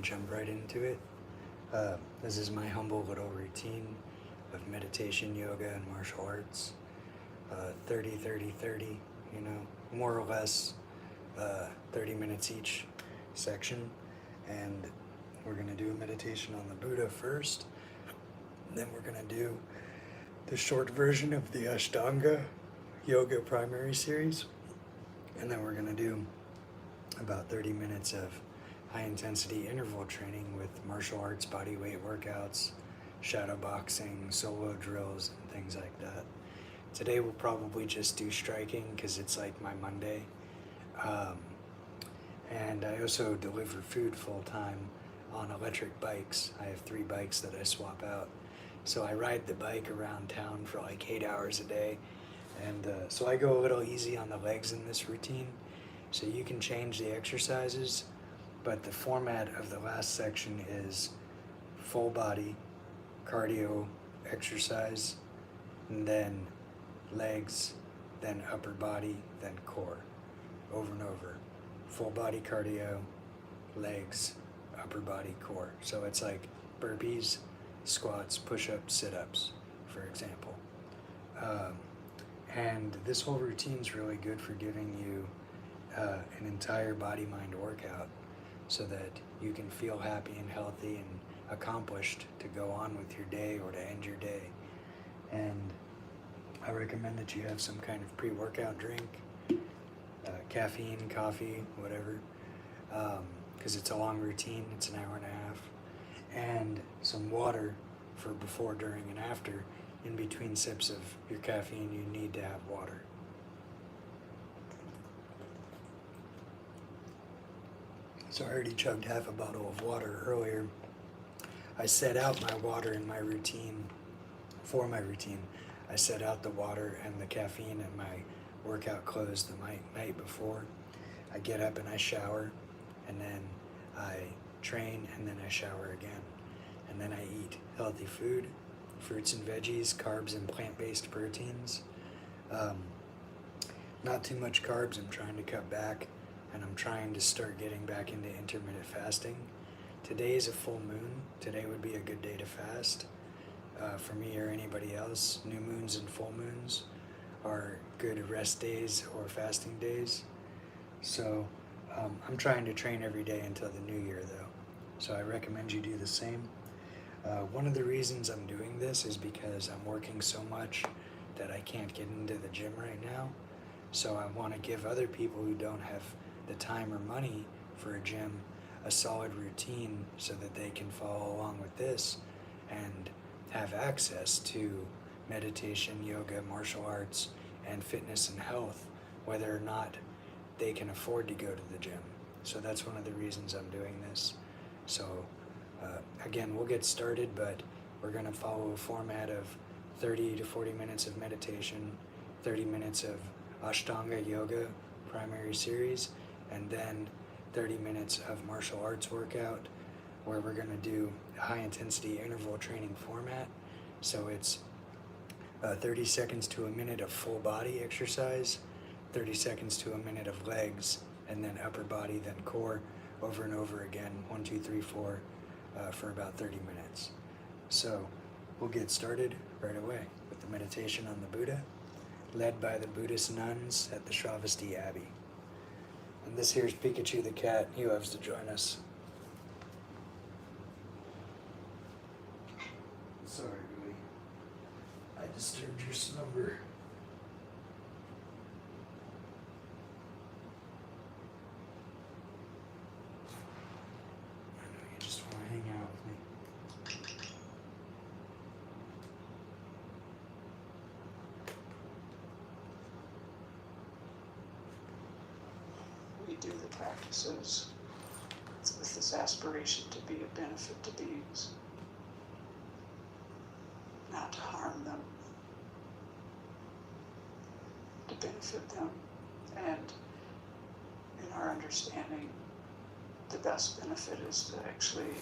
to jump right into it. This is my humble little routine of meditation, yoga, and martial arts. 30, 30, 30, you know, more or less 30 minutes each section. And we're going to do a meditation on the Buddha first. Then we're going to do the short version of the Ashtanga Yoga Primary Series. And then we're going to do about 30 minutes of high intensity interval training with martial arts body weight workouts, shadow boxing, solo drills, and things like that. Today we'll probably just do striking because it's like my Monday. And I also deliver food full time on electric bikes. I have 3 bikes that I swap out. So I ride the bike around town for like 8 hours a day. And so I go a little easy on the legs in this routine. So you can change the exercises, but the format of the last section is full body cardio exercise, and then legs, then upper body, then core, over and over. Full body cardio, legs, upper body, core. So it's like burpees, squats, push-ups, sit-ups, for example. And this whole routine is really good for giving you an entire body-mind workout so that you can feel happy and healthy and accomplished to go on with your day or to end your day. And I recommend that you have some kind of pre-workout drink, caffeine, coffee, whatever, because it's a long routine, it's an hour and a half, and some water for before, during, and after. In between sips of your caffeine, you need to have water. So I already chugged half a bottle of water earlier. I set out my water in my routine, for my routine. I set out the water and the caffeine in my workout clothes the night before. I get up and I shower, and then I train, and then I shower again. And then I eat healthy food, fruits and veggies, carbs and plant-based proteins. Not too much carbs, I'm trying to cut back, and I'm trying to start getting back into intermittent fasting. Today is a full moon. Today would be a good day to fast for me or anybody else. New moons and full moons are good rest days or fasting days. So I'm trying to train every day until the new year though. So I recommend you do the same. One of the reasons I'm doing this is because I'm working so much that I can't get into the gym right now. So I want to give other people who don't have the time or money for a gym a solid routine so that they can follow along with this and have access to meditation, yoga, martial arts, and fitness and health, whether or not they can afford to go to the gym. So that's one of the reasons I'm doing this. So again, we'll get started, but we're going to follow a format of 30 to 40 minutes of meditation, 30 minutes of Ashtanga Yoga Primary Series, and then 30 minutes of martial arts workout where we're going to do a high intensity interval training format. So it's 30 seconds to a minute of full body exercise, 30 seconds to a minute of legs, and then upper body, then core, over and over again, 1, 2, 3, 4, for about 30 minutes. So we'll get started right away with the meditation on the Buddha, led by the Buddhist nuns at the Shravasti Abbey. And this here's Pikachu the cat. He loves to join us. Sorry, Louie. I disturbed your slumber. I know you just want to hang out with me. We do the practices with this aspiration to be a benefit to beings, not to harm them, to benefit them, and in our understanding, the best benefit is to actually,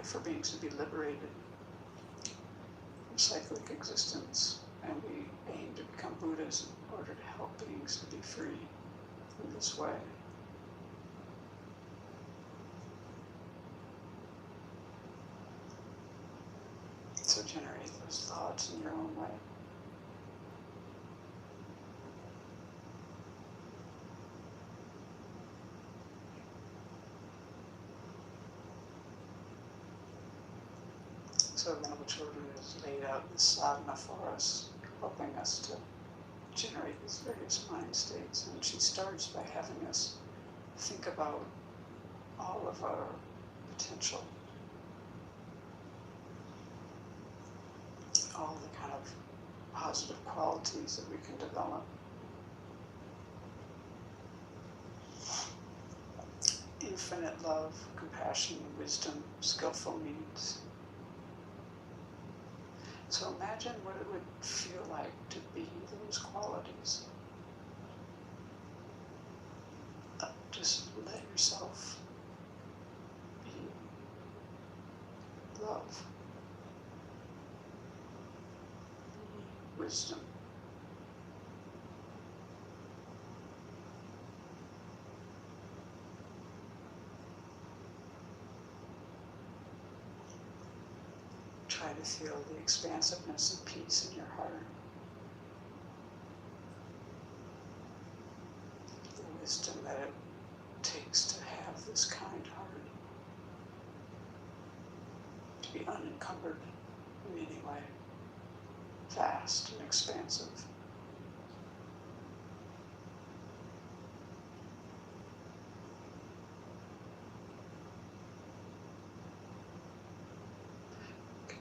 for beings to be liberated from cyclic existence, and we aim to become Buddhas in order to help beings to be free in this way. generate those thoughts in your own way. So Venerable Chödrön has laid out this sadhana for us, helping us to generate these various mind states. And she starts by having us think about all of our potential, all the kind of positive qualities that we can develop. Infinite love, compassion, wisdom, skillful means. So imagine what it would feel like to be those qualities. Just let yourself be love, wisdom, try to feel the expansiveness and peace in your heart. The wisdom that it takes to have this kind heart. To be unencumbered in any way. Vast and expansive.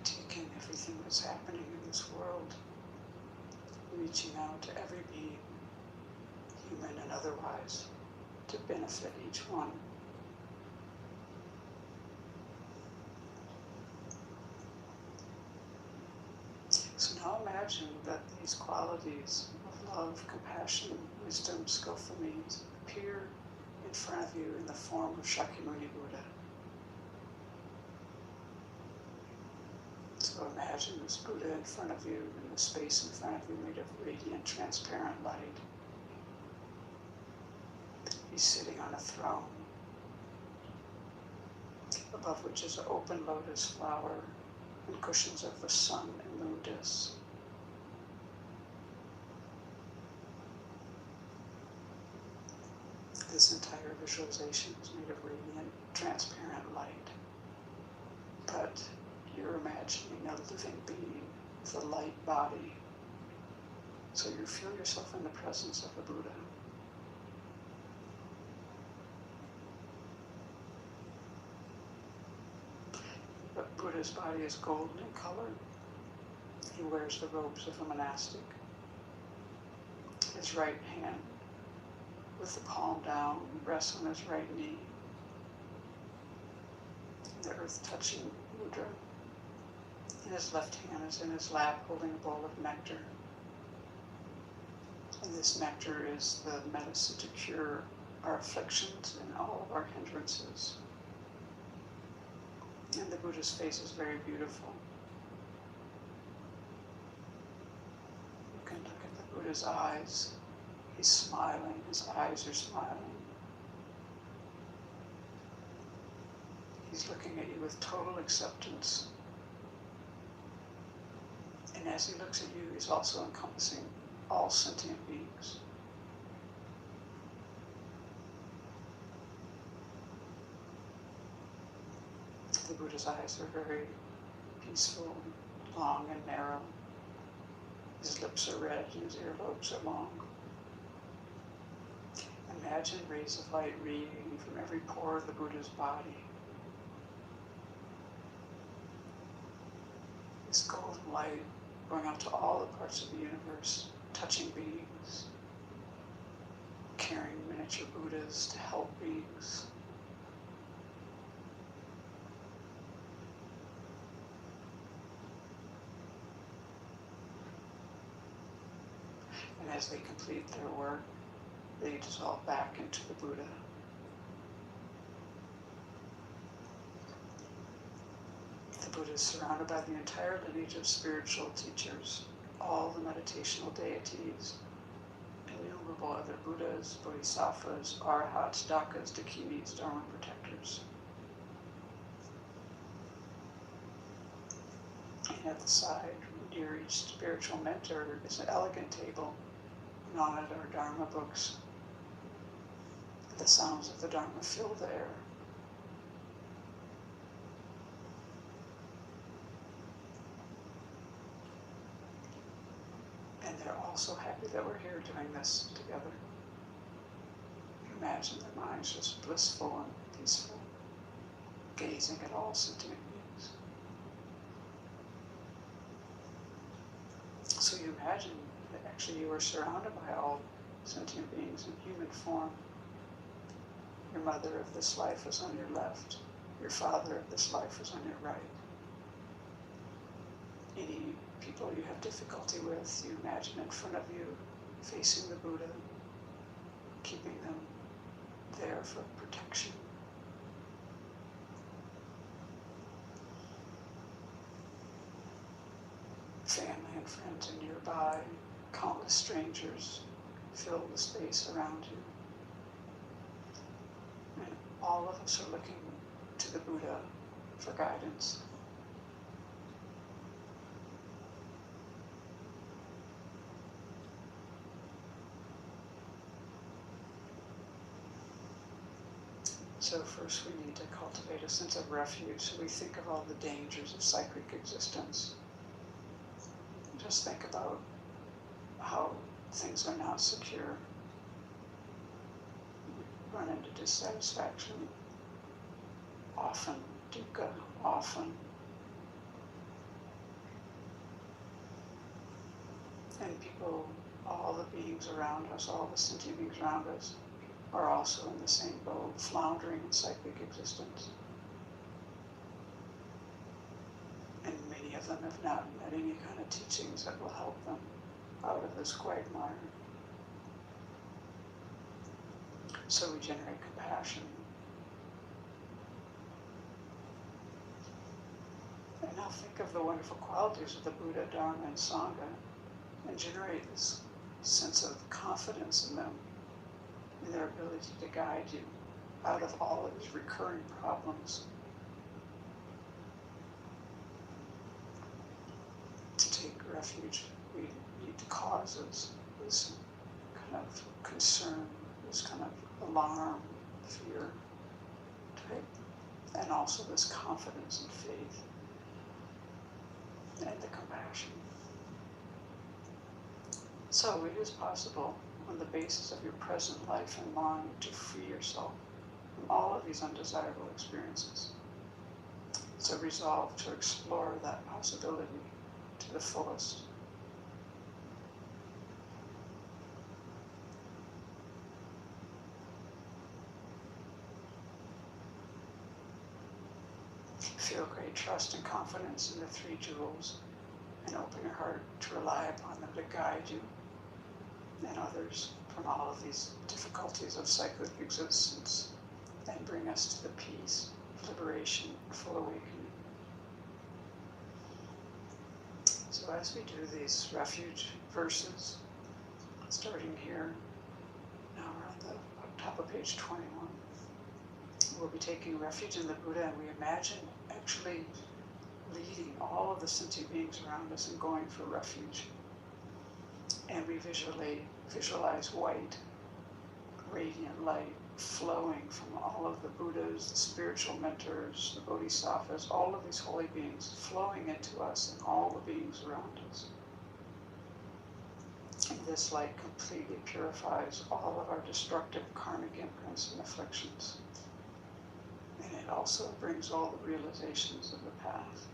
Taking everything that's happening in this world, reaching out to every being, human and otherwise, to benefit each one. So now imagine that these qualities of love, compassion, wisdom, skillful means appear in front of you in the form of Shakyamuni Buddha. So imagine this Buddha in front of you, and the space in front of you made of radiant, transparent light. He's sitting on a throne, above which is an open lotus flower and cushions of the sun and moon discs. This entire visualization is made of radiant, transparent light. But you're imagining a living being with a light body. So you feel yourself in the presence of the Buddha. But Buddha's body is golden in color. He wears the robes of a monastic. His right hand, with the palm down, rests on his right knee. The earth-touching mudra. And his left hand is in his lap holding a bowl of nectar. And this nectar is the medicine to cure our afflictions and all of our hindrances. And the Buddha's face is very beautiful. You can look at the Buddha's eyes. He's smiling, his eyes are smiling. He's looking at you with total acceptance. And as he looks at you, he's also encompassing all sentient beings. The Buddha's eyes are very peaceful, long and narrow. His lips are red and his earlobes are long. Imagine rays of light radiating from every pore of the Buddha's body. This golden light going out to all the parts of the universe, touching beings, carrying miniature Buddhas to help beings. And as they complete their work, they dissolve back into the Buddha. The Buddha is surrounded by the entire lineage of spiritual teachers, all the meditational deities, innumerable other Buddhas, Bodhisattvas, Arhats, Dakas, Dakinis, Dharma protectors. And sitting at the side near each spiritual mentor is an elegant table, and on it are Dharma books. The sounds of the Dharma fill the air. And they're all so happy that we're here doing this together. Imagine their minds just blissful and peaceful, gazing at all sentient beings. So you imagine that actually you are surrounded by all sentient beings in human form. Your mother of this life is on your left. Your father of this life is on your right. Any people you have difficulty with, you imagine in front of you, facing the Buddha, keeping them there for protection. Family and friends are nearby, countless strangers fill the space around you. And all of us are looking to the Buddha for guidance. So first we need to cultivate a sense of refuge. So we think of all the dangers of cyclic existence. Just think about how things are not secure. We run into dissatisfaction, often dukkha, often. And people, all the beings around us, all the sentient beings around us, are also in the same boat, floundering in cyclic existence. And many of them have not met any kind of teachings that will help them out of this quagmire. So we generate compassion. And now think of the wonderful qualities of the Buddha, Dharma, and Sangha, and generate this sense of confidence in them, in their ability to guide you out of all of these recurring problems. To take refuge, we need causes, this kind of concern, this kind of alarm, fear, type, and also this confidence and faith, and the compassion. So it is possible, on the basis of your present life and mind, to free yourself from all of these undesirable experiences. So resolve to explore that possibility to the fullest. Feel great trust and confidence in the three jewels, and open your heart to rely upon them to guide you and others from all of these difficulties of cyclic existence, and bring us to the peace, liberation, full awakening. So as we do these refuge verses, starting here, now we're on the top of page 21, we'll be taking refuge in the Buddha, and we imagine actually leading all of the sentient beings around us and going for refuge. And we visualize white, radiant light flowing from all of the Buddhas, the spiritual mentors, the Bodhisattvas, all of these holy beings flowing into us and all the beings around us. And this light completely purifies all of our destructive karmic imprints and afflictions. And it also brings all the realizations of the path.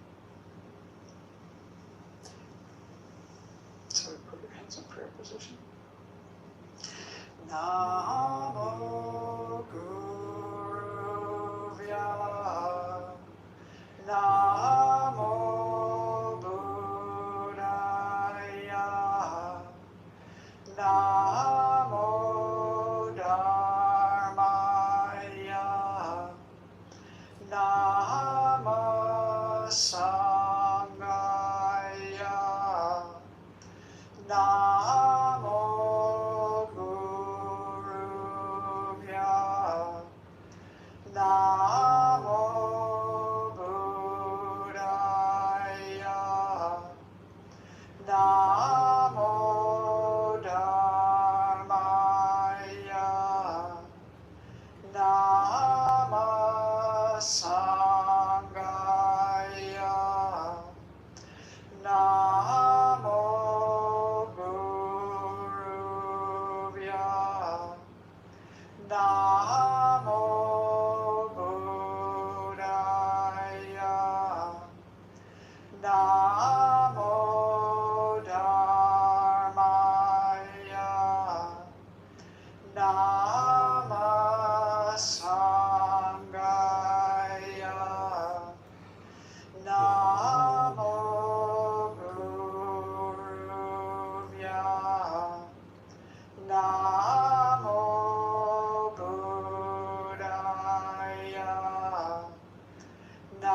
So we put your hands in prayer position. Namo Guru Vya, Namo Buddhaya, Namo Dharmaya, Namo Sanghaya, Namo Guruvya, Namo Buddhaya,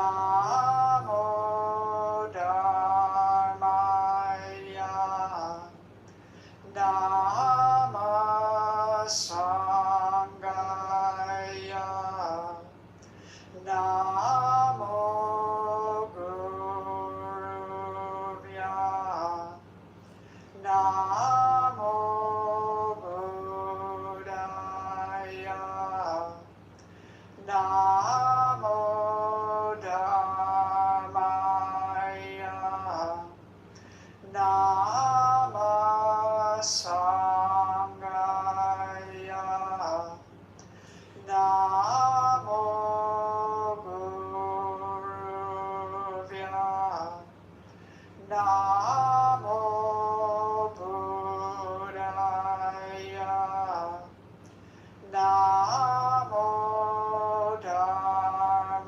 Namo Dharmaya, Nama Sangaya, Namo Guruvya, Namo Buddhaya, Namo Dharmaya, Nama Sangaya, Namo Guruvya, Namo Buddhaya, Namo Dharmaya,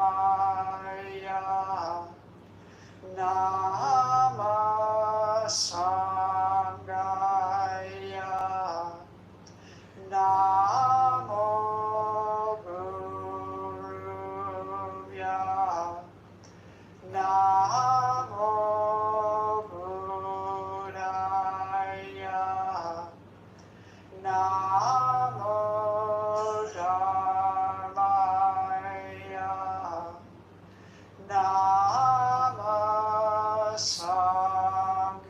Nama Sangaya, Namo Guruvya, Namo Buddhaya, Namo Dharmaya, Nama Sangaya.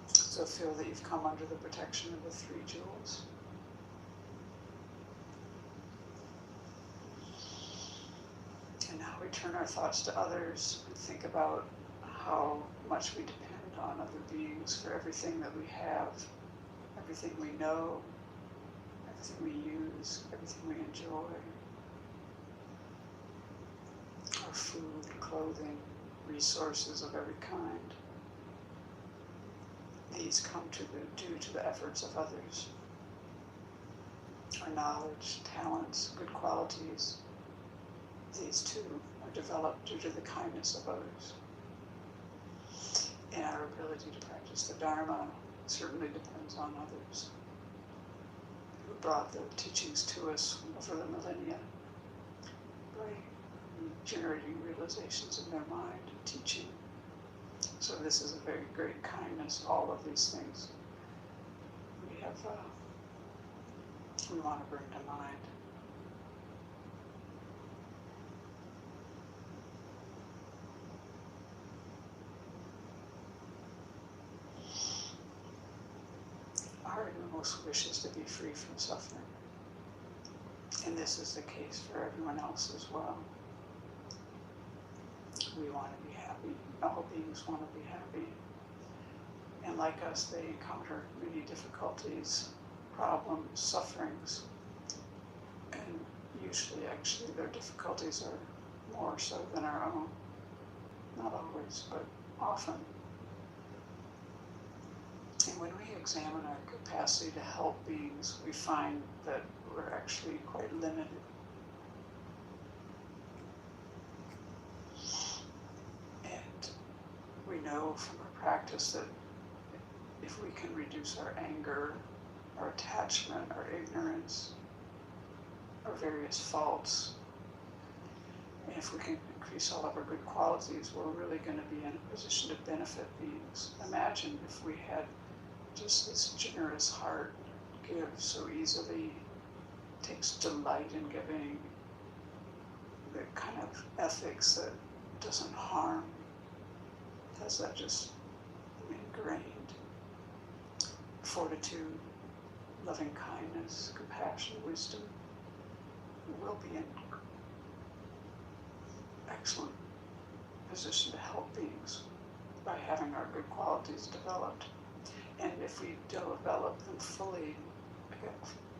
So feel that you've come under the protection of the three jewels. And now we turn our thoughts to others and think about how much we depend on other beings for everything that we have, everything we know, everything we use, everything we enjoy. Our food, clothing, resources of every kind. These come due to the efforts of others. Our knowledge, talents, good qualities, these too are developed due to the kindness of others. And our ability to practice the Dharma certainly depends on others who brought the teachings to us over the millennia by generating realizations in their mind and teaching. So this is a very great kindness, all of these things we want to bring to mind. Our innermost wish is to be free from suffering. And this is the case for everyone else as well. We want to be happy. All beings want to be happy. And like us, they encounter many difficulties, problems, sufferings. And usually, actually, their difficulties are more so than our own. Not always, but often. And when we examine our capacity to help beings, we find that we're actually quite limited. And we know from our practice that if we can reduce our anger, our attachment, our ignorance, our various faults, and if we can increase all of our good qualities, we're really going to be in a position to benefit beings. Imagine if we had just this generous heart, gives so easily, takes delight in giving, the kind of ethics that doesn't harm, has that just ingrained fortitude, loving kindness, compassion, wisdom, we'll be in excellent position to help beings by having our good qualities developed. And if we develop them fully, like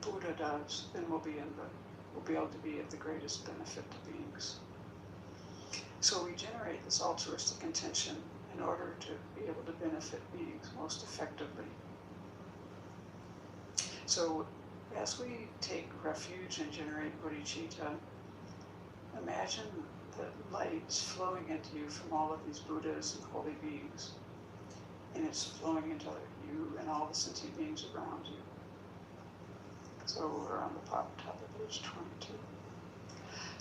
Buddha does, then we'll be able to be of the greatest benefit to beings. So we generate this altruistic intention in order to be able to benefit beings most effectively. So as we take refuge and generate bodhicitta, imagine the lights flowing into you from all of these Buddhas and holy beings. and it's flowing into you and all the sentient beings around you. So we're on the top of page 22.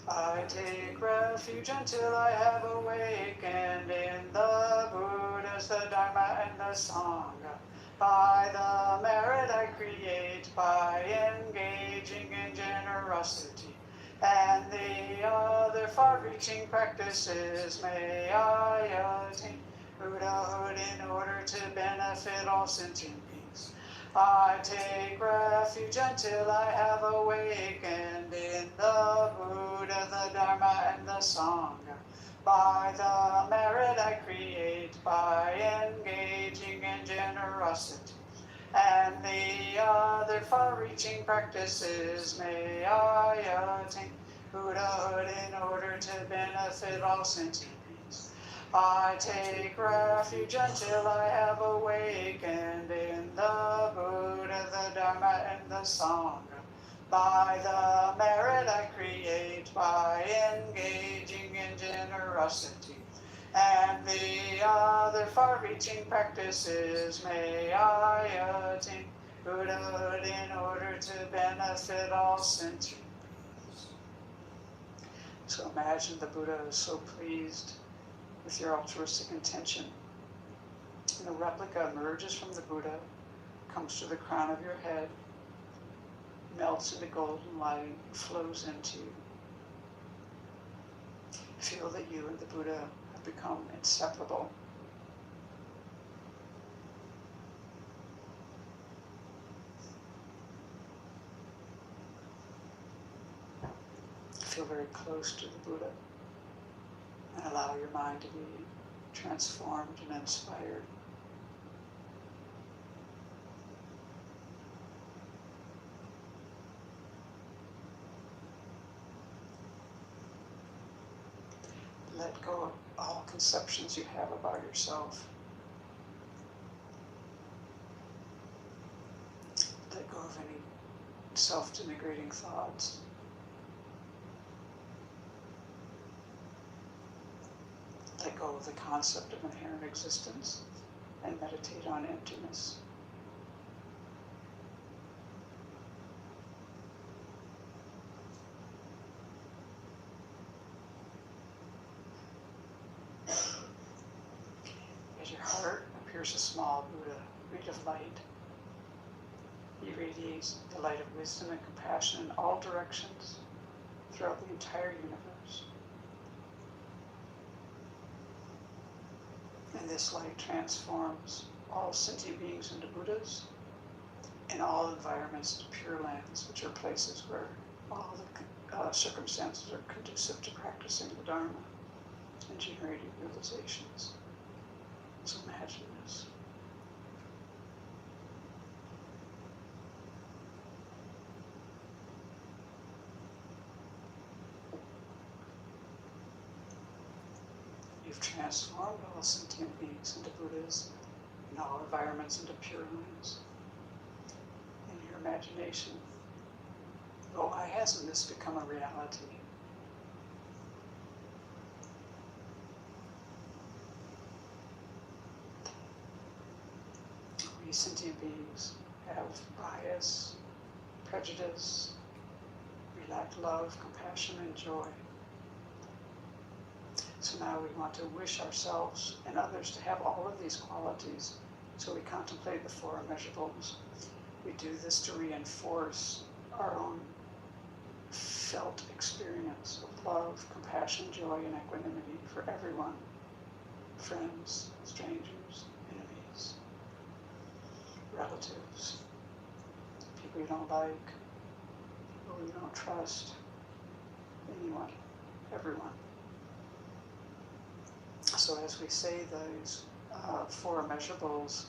I take refuge until I have awakened in the Buddhas, the Dharma, and the Sangha. By the merit I create by engaging in generosity and the other far-reaching practices, may I attain Buddhahood in order to benefit all sentient beings. I take refuge until I have awakened in the Buddha, the Dharma, and the Sangha. By the merit I create by engaging in generosity and the other far-reaching practices, may I attain Buddhahood in order to benefit all sentient beings. I take refuge until I have awakened in the Buddha, the Dharma, and the Sangha. By the merit I create by engaging in generosity and the other far-reaching practices, may I attain Buddhahood in order to benefit all sentient beings. So imagine the Buddha is so pleased with your altruistic intention. And the replica emerges from the Buddha, comes to the crown of your head, melts into golden light, flows into you. Feel that you and the Buddha have become inseparable. Feel very close to the Buddha and allow your mind to be transformed and inspired. Let go of all conceptions you have about yourself. Let go of any self-denigrating thoughts. Let go of the concept of inherent existence and meditate on emptiness. As your heart appears a small Buddha, reed of light. He radiates the light of wisdom and compassion in all directions throughout the entire universe. And this light transforms all sentient beings into Buddhas and all environments into Pure Lands, which are places where all the circumstances are conducive to practicing the Dharma and generating realizations. So imagine this. You've transformed all sentient beings into Buddhas and all environments into Pure Lands in your imagination. But why hasn't this become a reality? We sentient beings have bias, prejudice, we lack love, compassion, and joy. So now we want to wish ourselves and others to have all of these qualities. So we contemplate the four immeasurables. We do this to reinforce our own felt experience of love, compassion, joy, and equanimity for everyone. Friends, strangers, enemies, relatives, people you don't like, people you don't trust, anyone, everyone. So as we say those four immeasurables,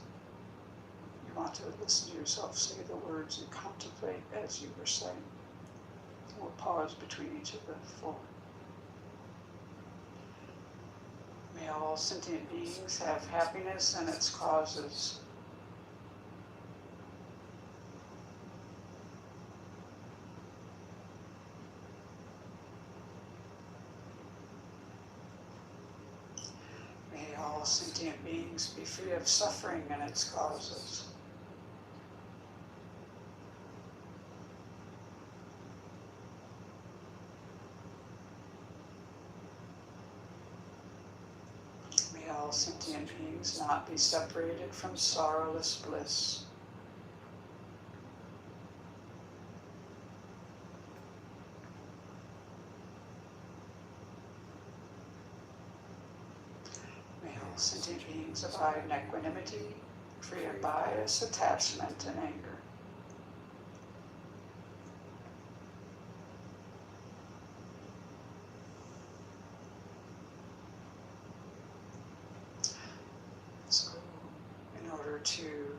you want to listen to yourself say the words and contemplate as you were saying. We'll pause between each of the four. May all sentient beings have happiness and its causes. May all all sentient beings be free of suffering and its causes. May all sentient beings not be separated from sorrowless bliss. May all sentient beings abide in equanimity, free of bias, attachment, and anger. So, in order to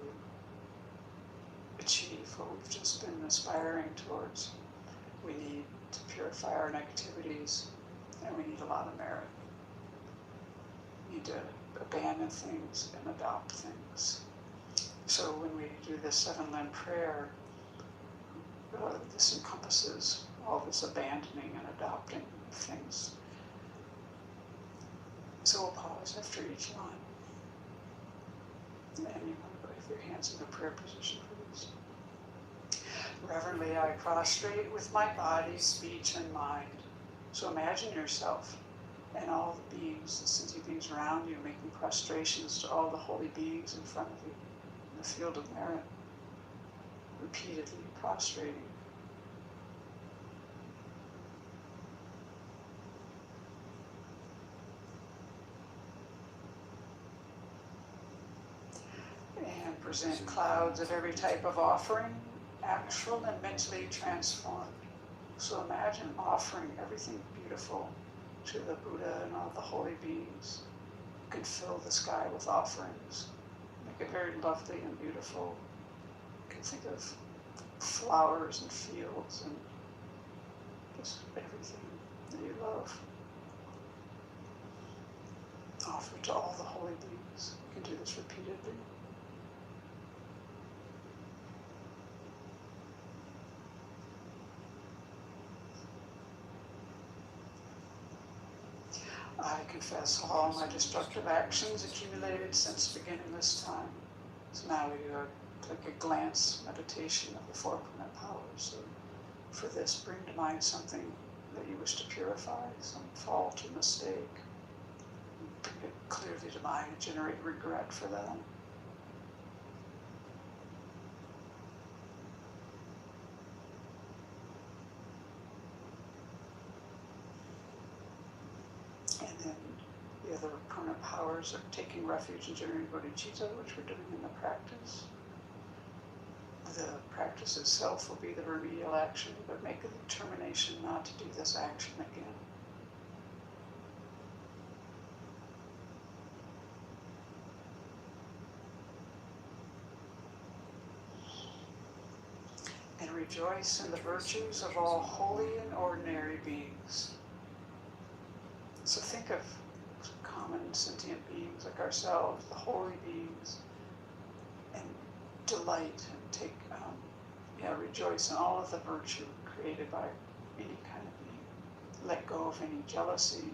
achieve what we've just been aspiring towards, we need to purify our negativities, and we need a lot of merit. We need to abandon things and adopt things. So when we do this 7-limb prayer, this encompasses all this abandoning and adopting of things. So we'll pause after each line. And you want to put your hands in the prayer position for this. Reverently I prostrate with my body, speech, and mind. So imagine yourself and all the beings, the sentient beings around you, making prostrations to all the holy beings in front of you in the field of merit, repeatedly prostrating. And present clouds of every type of offering, actual and mentally transformed. So imagine offering everything beautiful to the Buddha and all the holy beings. You can fill the sky with offerings. Make it very lovely and beautiful. You can think of flowers and fields and just everything that you love. Offer to all the holy beings. You can do this repeatedly. I confess all my destructive actions accumulated since beginning this time. So now we do like a glance meditation of the 4 permanent powers. So for this, bring to mind something that you wish to purify, some fault or mistake. Bring it clearly to mind and generate regret for that. And then the other permanent powers are taking refuge in generating bodhicitta, which we're doing in the practice. The practice itself will be the remedial action, but make a determination not to do this action again. And rejoice in the virtues of all holy and ordinary beings. So think of common sentient beings like ourselves, the holy beings, and delight and take, rejoice in all of the virtue created by any kind of being. Let go of any jealousy,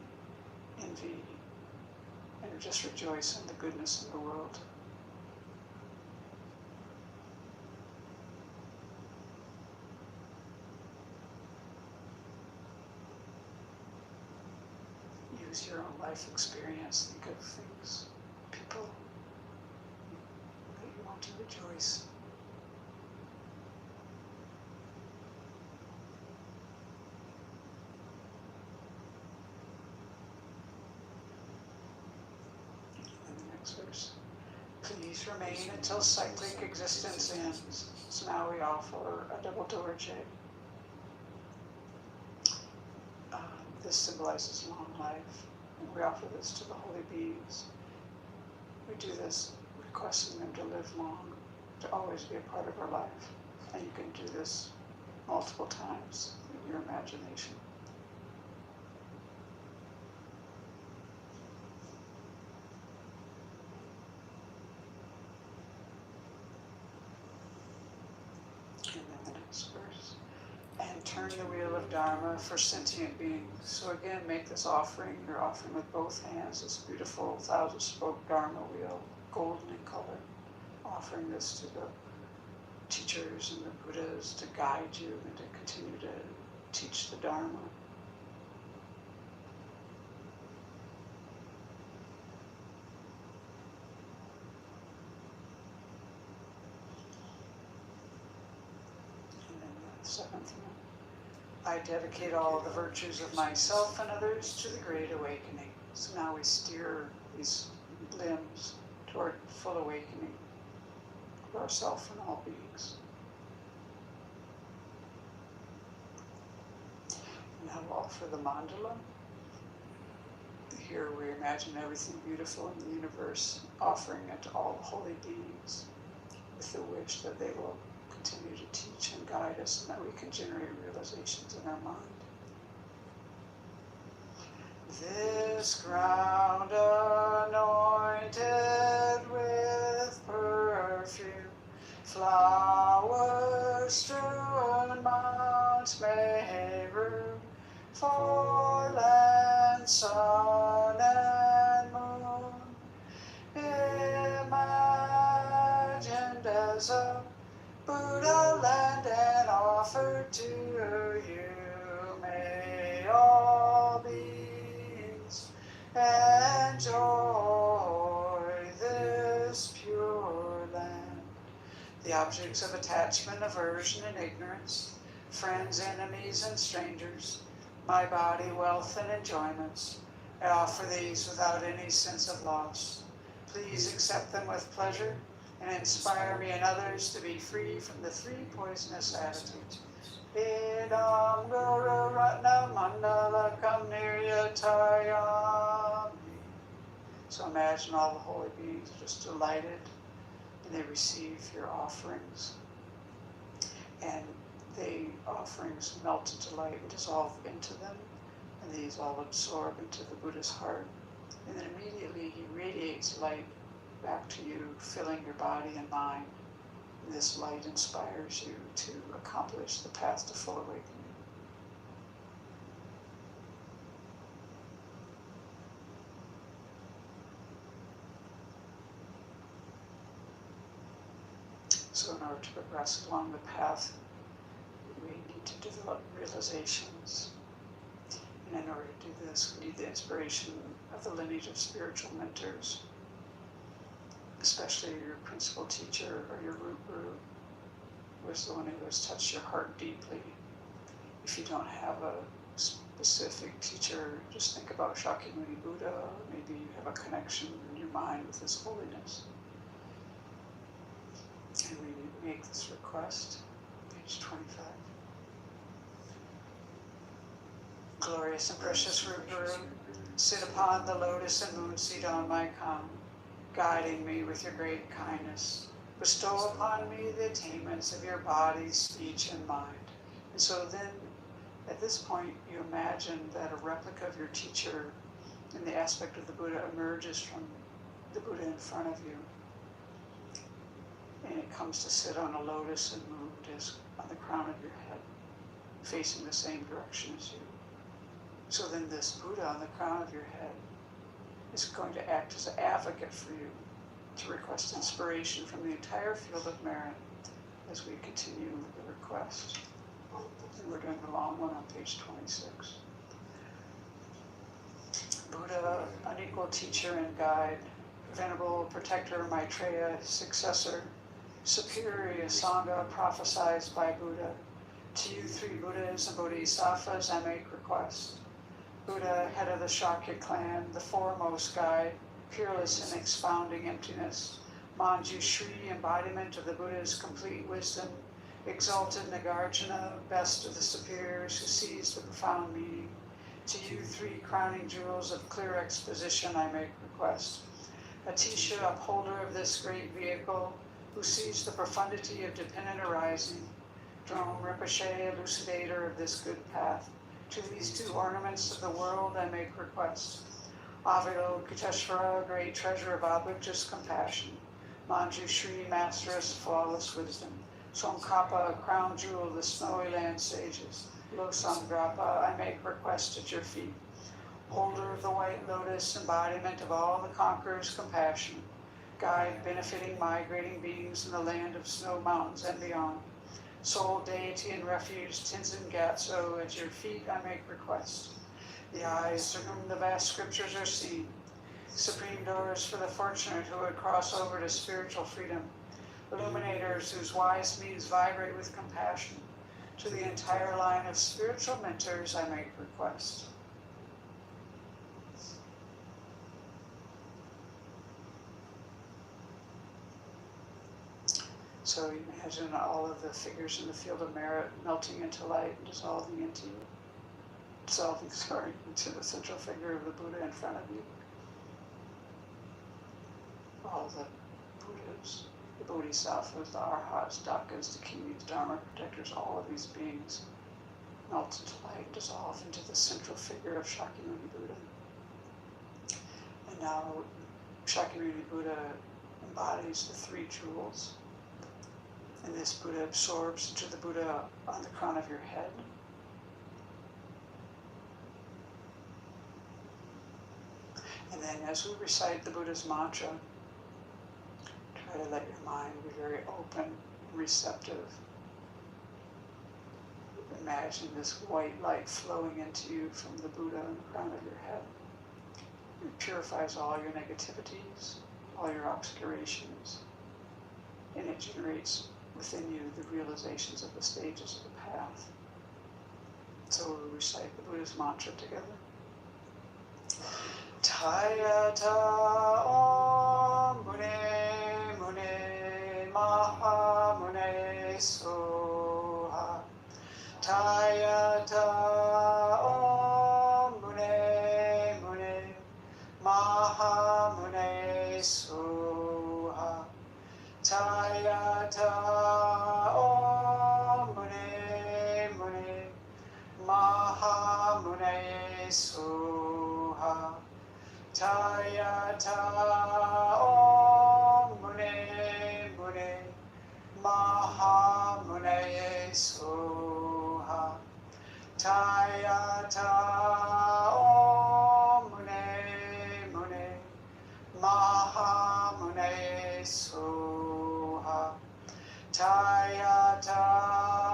envy, and just rejoice in the goodness in the world. Use your own life experience. Think of things, people that you want to rejoice. And the next verse. Please remain until cyclic existence ends. So now we offer a double dorje. This symbolizes long life, and we offer this to the holy beings. We do this requesting them to live long, to always be a part of our life. And you can do this multiple times in your imagination. And then the next verse. And turn the wheel of Dharma for sentient beings. So again, make this offering. You're offering with both hands this beautiful 1,000-spoke Dharma wheel, golden in color. Offering this to the teachers and the Buddhas to guide you and to continue to teach the Dharma. And then the seventh one. I dedicate all the virtues of myself and others to the Great Awakening. So now we steer these limbs toward full awakening of ourself and all beings. Now we'll offer the mandala. Here we imagine everything beautiful in the universe, offering it to all the holy beings with the wish that they will continue to teach and guide us and that we can generate realizations in our mind. This ground anointed with perfume, flowers strewn mounts make room for land, sun, and moon, imagined as a Buddha land and offered to you. May all beings enjoy this pure land. The objects of attachment, aversion, and ignorance, friends, enemies, and strangers, my body, wealth, and enjoyments, I offer these without any sense of loss. Please accept them with pleasure and inspire me and others to be free from the three poisonous attitudes. Idam Guru Ratna Mandalakam Niryatayami. So imagine all the holy beings just delighted and they receive your offerings. And the offerings melt into light and dissolve into them, and these all absorb into the Buddha's heart. And then immediately he radiates light back to you, filling your body and mind. And this light inspires you to accomplish the path to full awakening. So in order to progress along the path, we need to develop realizations. And in order to do this, we need the inspiration of the lineage of spiritual mentors, especially your principal teacher or your root guru, who is the one who has touched your heart deeply. If you don't have a specific teacher, just think about Shakyamuni Buddha. Maybe you have a connection in your mind with his holiness. And we make this request, page 25. Glorious and precious root guru, sit upon the lotus and moon seat on my come, guiding me with your great kindness. Bestow upon me the attainments of your body, speech, and mind. And so then, at this point, you imagine that a replica of your teacher in the aspect of the Buddha emerges from the Buddha in front of you. And it comes to sit on a lotus and moon disc on the crown of your head, facing the same direction as you. So then this Buddha on the crown of your head is going to act as an advocate for you to request inspiration from the entire field of merit as we continue the request. And we're doing the long one on page 26. Buddha, unequal teacher and guide, venerable protector Maitreya, successor, superior Sangha prophesied by Buddha, to you three Buddhas and Bodhisattvas I make request. Buddha, head of the Shakya clan, the foremost guide, peerless in expounding emptiness, Manjushri, embodiment of the Buddha's complete wisdom, exalted Nagarjuna, best of the superiors who sees the profound meaning. To you three crowning jewels of clear exposition I make request. Atisha, upholder of this great vehicle, who sees the profundity of dependent arising. Drome Rinpoche, elucidator of this good path. To these two ornaments of the world I make request. Avalokiteshvara, great treasure of objectless compassion. Manjushri, masteress of flawless wisdom. Tsongkhapa, a crown jewel of the snowy land sages. Losamgrappa, I make request at your feet. Holder of the white lotus, embodiment of all the conqueror's compassion, guide benefiting migrating beings in the land of snow mountains and beyond. Sole deity and refuge, Tenzin Gyatso, at your feet I make request. The eyes through whom the vast scriptures are seen, supreme doors for the fortunate who would cross over to spiritual freedom, illuminators whose wise means vibrate with compassion. To the entire line of spiritual mentors I make request. So you imagine all of the figures in the field of merit melting into light and dissolving into the central figure of the Buddha in front of you. All the Buddhas, the Bodhisattvas, the Arhats, Dakas, the Kimis, Dharma protectors, all of these beings melt into light, dissolve into the central figure of Shakyamuni Buddha. And now Shakyamuni Buddha embodies the three jewels. And this Buddha absorbs into the Buddha on the crown of your head. And then as we recite the Buddha's mantra, try to let your mind be very open and receptive. Imagine this white light flowing into you from the Buddha on the crown of your head. It purifies all your negativities, all your obscurations, and it generates within you the realizations of the stages of the path. So we'll recite the Buddha's mantra together. Tayata Om Mune Mune Maha Mune Soha. Tayata Om Mune Mune Maha Mune Soha. Tayata Om Mune Mune Maha Mune Soha. Tayata Om Mune Mune Maha Mune Soha. Tayata Om Mune Mune Maha Mune Soha. Tayata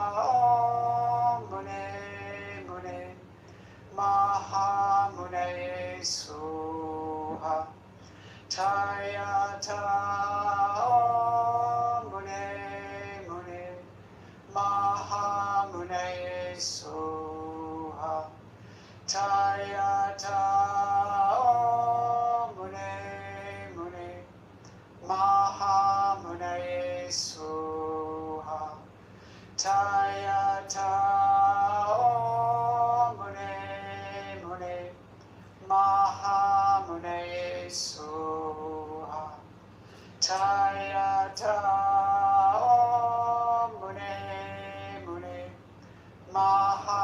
Om Mune Mune Maha Mune Soha. Tayata Om Mune Mune Maha Mune Soha. Tayata Om Mune Mune Maha Mune Soha. Tayata Om Mune Mune Maha Mune Soha. Tayata Om Mune Mune Maha Mune Soha. Tayata Om Mune Mune Maha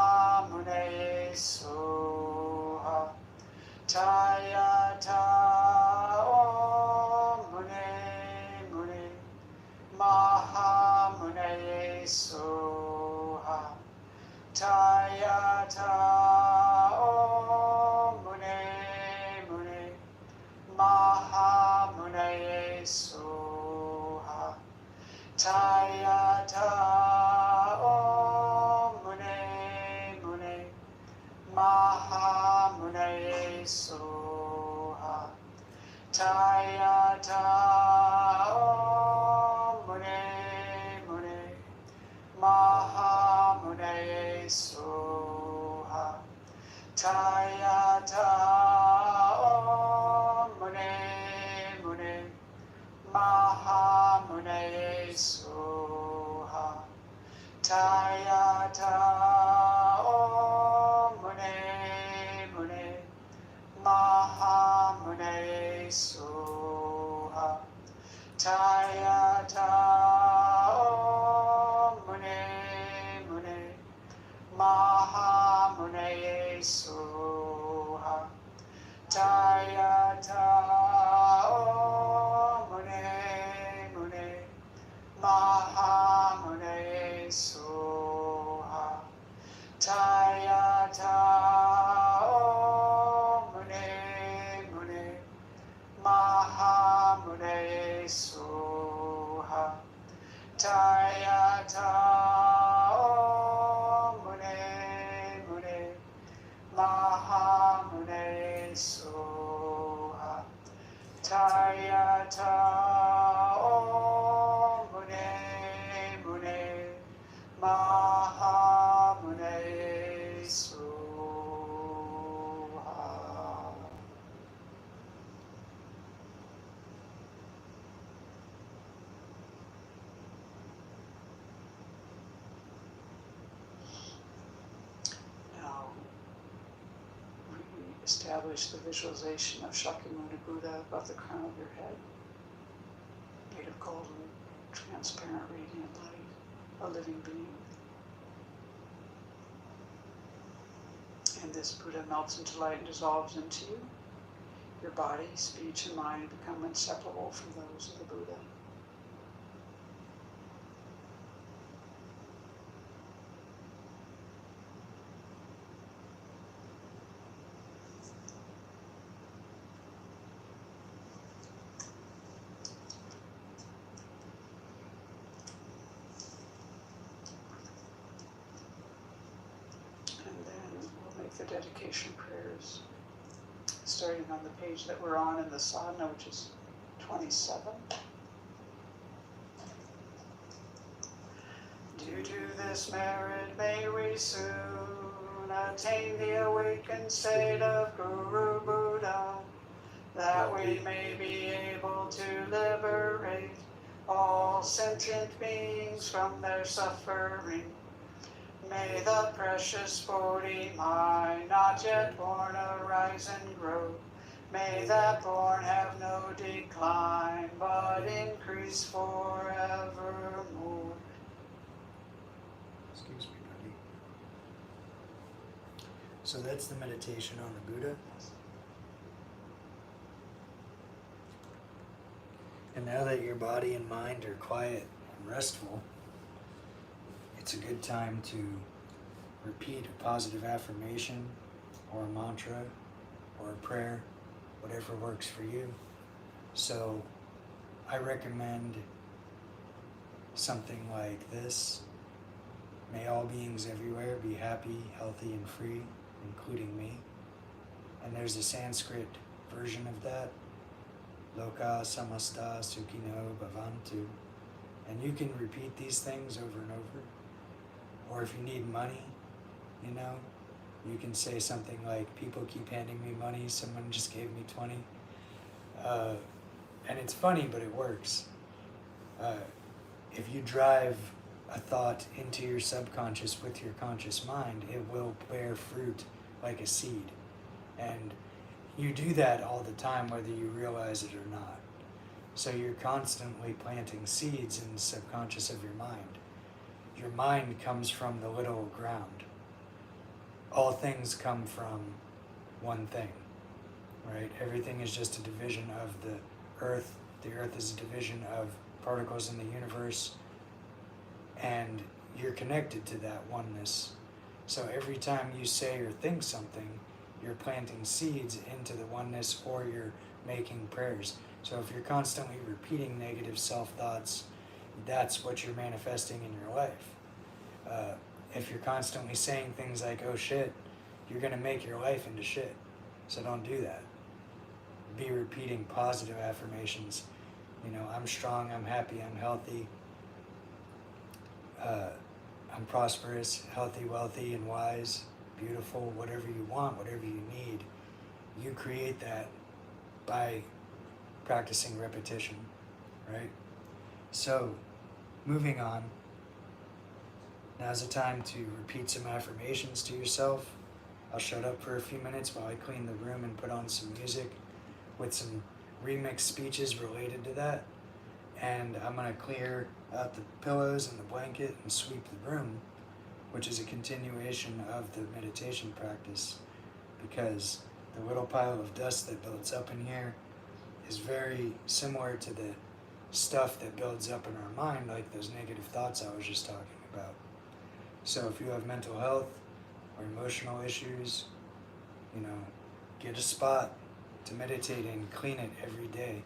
Mune Soha. Tayata Om Mune Mune Maha Mune Soha. Tayata Om Mune Mune Maha Mune Soha. Tayata Om Mune Mune Maha Mune Soha. Tayata Om Mune Mune Maha Mune Soha. Tayata Om Mune Mune Maha Mune Soha. Tayata Om Mune Mune Maha Mune Soha. Tayata Om Mune Mune Maha Mune Soha. establish the visualization of Shakyamuni Buddha above the crown of your head, made of golden, transparent, radiant light, a living being. And this Buddha melts into light and dissolves into you. Your body, speech, and mind become inseparable from those of the Buddha. The dedication prayers, starting on the page that we're on in the sadhana, which is 27. Due to this merit, may we soon attain the awakened state of Guru Buddha, that we may be able to liberate all sentient beings from their suffering. May the precious Bodhi mind, not yet born, arise and grow. May that born have no decline, but increase forevermore. Excuse me, buddy. So that's the meditation on the Buddha. And now that your body and mind are quiet and restful, it's a good time to repeat a positive affirmation or a mantra or a prayer, whatever works for you. So I recommend something like this. May all beings everywhere be happy, healthy, and free, including me. And there's a Sanskrit version of that. Loka samasta sukhino bhavantu. And you can repeat these things over and over. Or if you need money, you can say something like, people keep handing me money, someone just gave me 20. And it's funny, but it works. If you drive a thought into your subconscious with your conscious mind, it will bear fruit like a seed. And you do that all the time, whether you realize it or not. So you're constantly planting seeds in the subconscious of your mind. Your mind comes from the literal ground. All things come from one thing, right? Everything is just a division of the earth. The earth is a division of particles in the universe, and you're connected to that oneness. So every time you say or think something, you're planting seeds into the oneness, or you're making prayers. So if you're constantly repeating negative self-thoughts, that's what you're manifesting in your life. If you're constantly saying things like, oh shit, you're going to make your life into shit. So don't do that. Be repeating positive affirmations. I'm strong, I'm happy, I'm healthy. I'm prosperous, healthy, wealthy, and wise, beautiful, whatever you want, whatever you need. You create that by practicing repetition, right? So, moving on. Now's the time to repeat some affirmations to yourself. I'll shut up for a few minutes while I clean the room and put on some music with some remixed speeches related to that. And I'm going to clear out the pillows and the blanket and sweep the room, which is a continuation of the meditation practice, because the little pile of dust that builds up in here is very similar to the stuff that builds up in our mind, like those negative thoughts I was just talking about. So if you have mental health or emotional issues, get a spot to meditate in, clean it every day,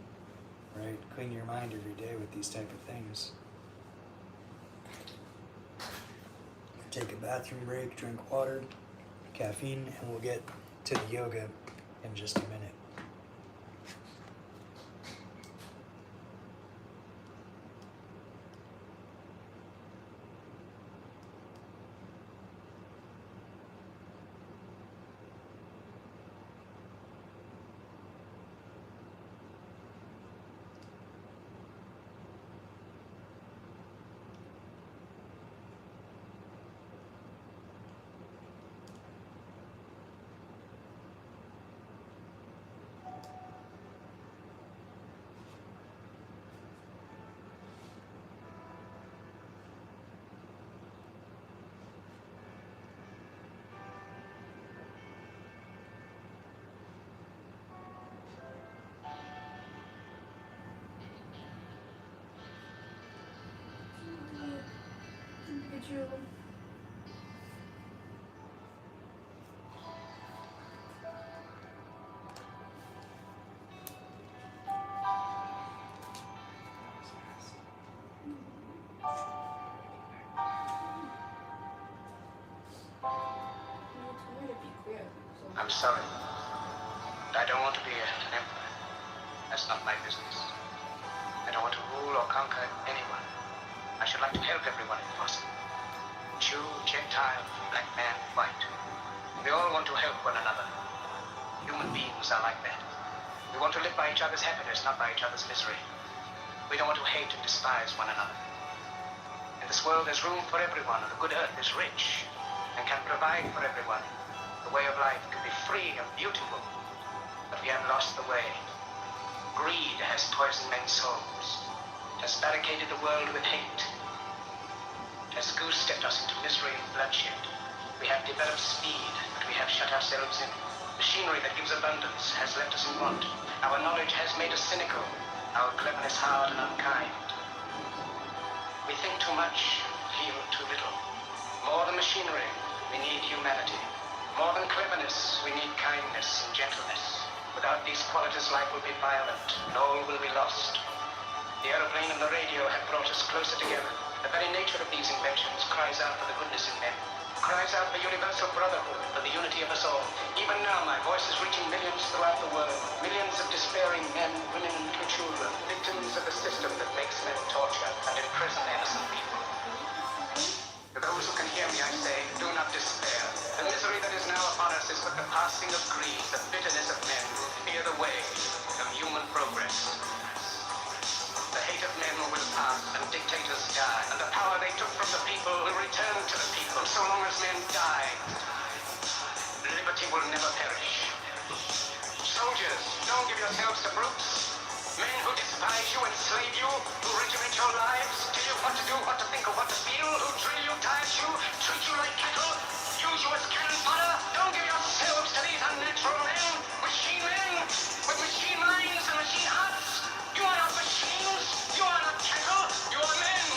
right? Clean your mind every day with these type of things. Take a bathroom break, drink water, caffeine, and we'll get to the yoga in just a minute. you. I'm sorry. But I don't want to be an emperor. That's not my business. I don't want to rule or conquer anyone. I should like to help everyone if possible. Jew, Gentile, black man, white. We all want to help one another. Human beings are like that. We want to live by each other's happiness, not by each other's misery. We don't want to hate and despise one another. In this world there's room for everyone, and the good earth is rich and can provide for everyone. The way of life can be free and beautiful, but we have lost the way. Greed has poisoned men's souls, has barricaded the world with hate, has goose-stepped us into misery and bloodshed. We have developed speed, but we have shut ourselves in. Machinery that gives abundance has left us in want. Our knowledge has made us cynical, our cleverness hard and unkind. We think too much, feel too little. More than machinery, we need humanity. More than cleverness, we need kindness and gentleness. Without these qualities, life will be violent, and all will be lost. The aeroplane and the radio have brought us closer together. The very nature of these inventions cries out for the goodness in men, cries out for universal brotherhood, for the unity of us all. Even now, my voice is reaching millions throughout the world, millions of despairing men, women, and little children, victims of the system that makes men torture and imprison innocent people. To those who can hear me, I say, do not despair. The misery that is now upon us is but the passing of greed, the bitterness of men who fear the way of human progress. The hate of men will pass and dictators die, and the power they took from the people will return to the people. So long as men die, liberty will never perish. Soldiers, don't give yourselves to brutes. Men who despise you, enslave you, who regiment your lives, tell you what to do, what to think, or what to feel, who drill you, diet you, treat you like cattle, use you as cannon fodder. Don't give yourselves to these unnatural men, machine men, with machine minds and machine hearts. You are not machines, you are not cattle, you are men.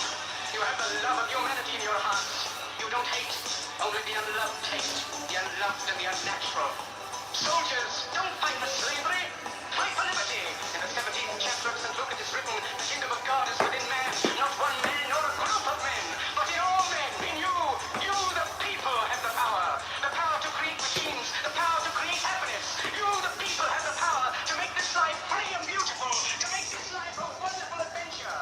You have the love of humanity in your hearts. You don't hate, only the unloved hate, the unloved and the unnatural. Soldiers, don't fight for slavery, fight for liberty. In the 17th chapter of St. Luke it is written, the kingdom of God is within man, not one man nor a group of men, but in all men, in you. You, the people, have the power to create machines, the power to create happiness. You, the people, have the power to make this life free and beautiful, to make this life a wonderful adventure.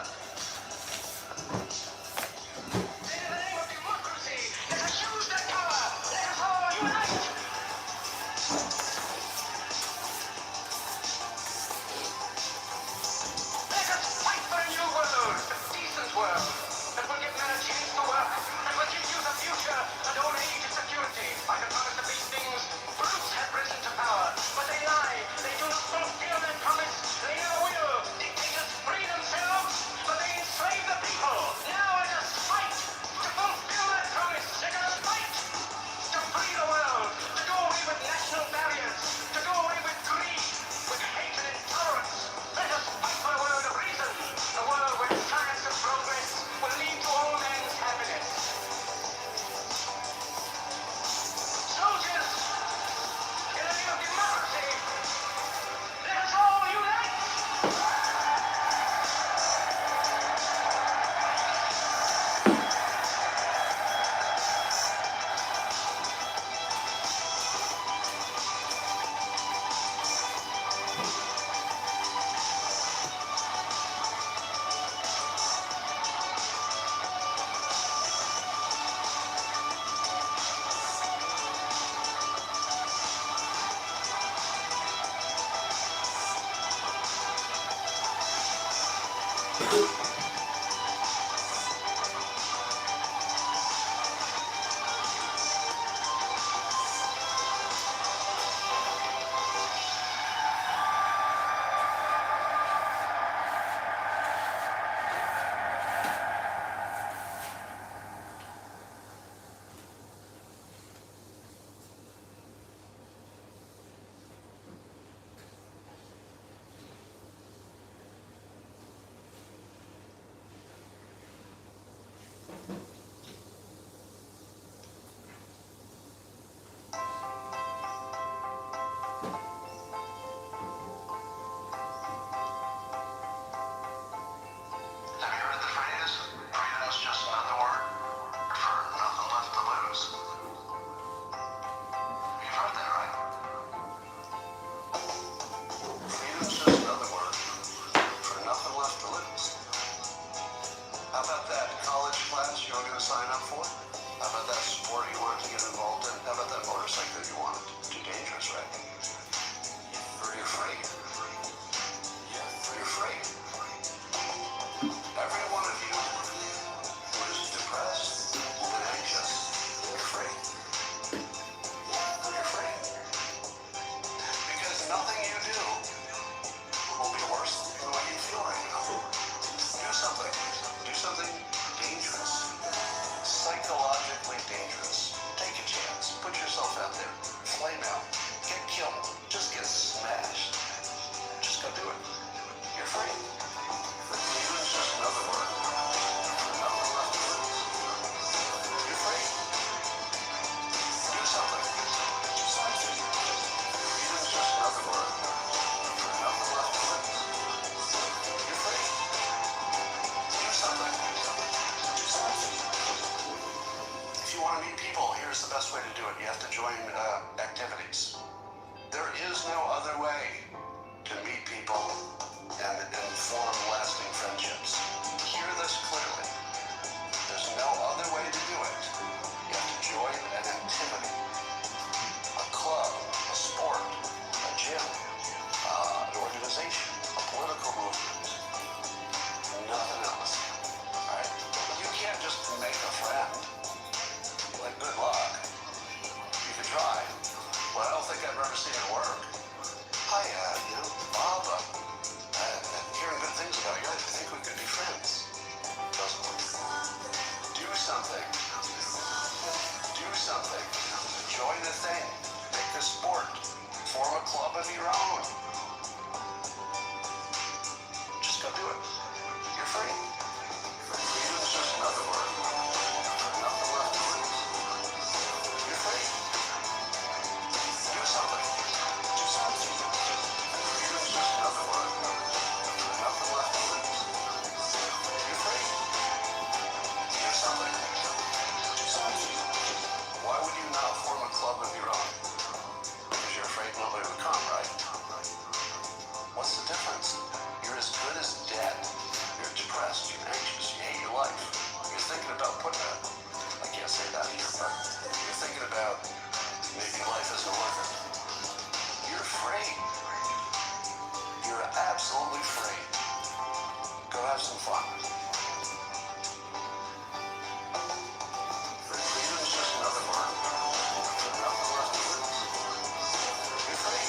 Then in the name of democracy, let us use that power. Let us all unite. How about that sport you wanted to get involved in? How about that motorcycle you wanted? Too dangerous, right? You're free. You're free. Every one of you who is depressed and anxious, you're free. You're free. Because nothing you do will be worse than what you feel right now. Do something. Do something dangerous. Psychologically dangerous. Take a chance. Put yourself out there. Flame out. Get killed. Just get smashed. Just go do it. You're free. Freedom is just another word. Nothing left to lose. You're free. Do something. Do something. Freedom is just another word. Nothing left to lose. You're free. Do something. Do something. If you want to meet people, here's the best way to do it. You have to join activities. There is no other way to meet people and form lasting friendships. Hear this clearly. There's no other way to do it. You have to join an activity. A club, a sport, a gym, an organization, a political movement. Nothing else. Alright? You can't just make a friend. Like, good luck. You can try. But I don't think I've ever seen it work. Hi, Bob. Hearing good things about you, I think we could be friends. Doesn't work. Do something. Do something. Join a thing. Make a sport. Form a club of your own. Just go do it. You're free. Freedom is just another word. Nothing left to lose. You're free. Do something. Do something. Freedom is just another word. Nothing left to lose. You're free. Do something. Do something. Why would you not form a club of your own? Because you're afraid nobody would come, right? What's the difference? You're as good as dead. You're depressed. You're anxious. You hate your life. You're thinking about putting a... I can't say that here, but you're thinking about maybe life isn't worth it. You're free. You're absolutely free. Go have some fun. Freedom is just another word. Nothing left to lose. You're free.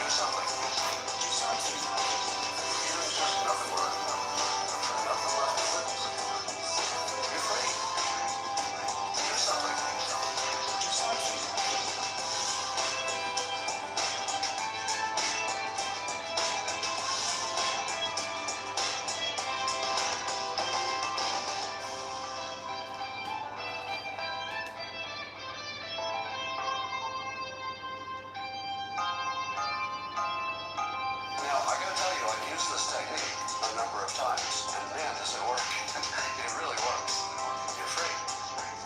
Do something. Do something. Freedom is just another word. Nothing left to lose. You're free. Do something. Do something. Now, I gotta tell you, I've used this technique a number of times, and man, does it work. It really works. You're free.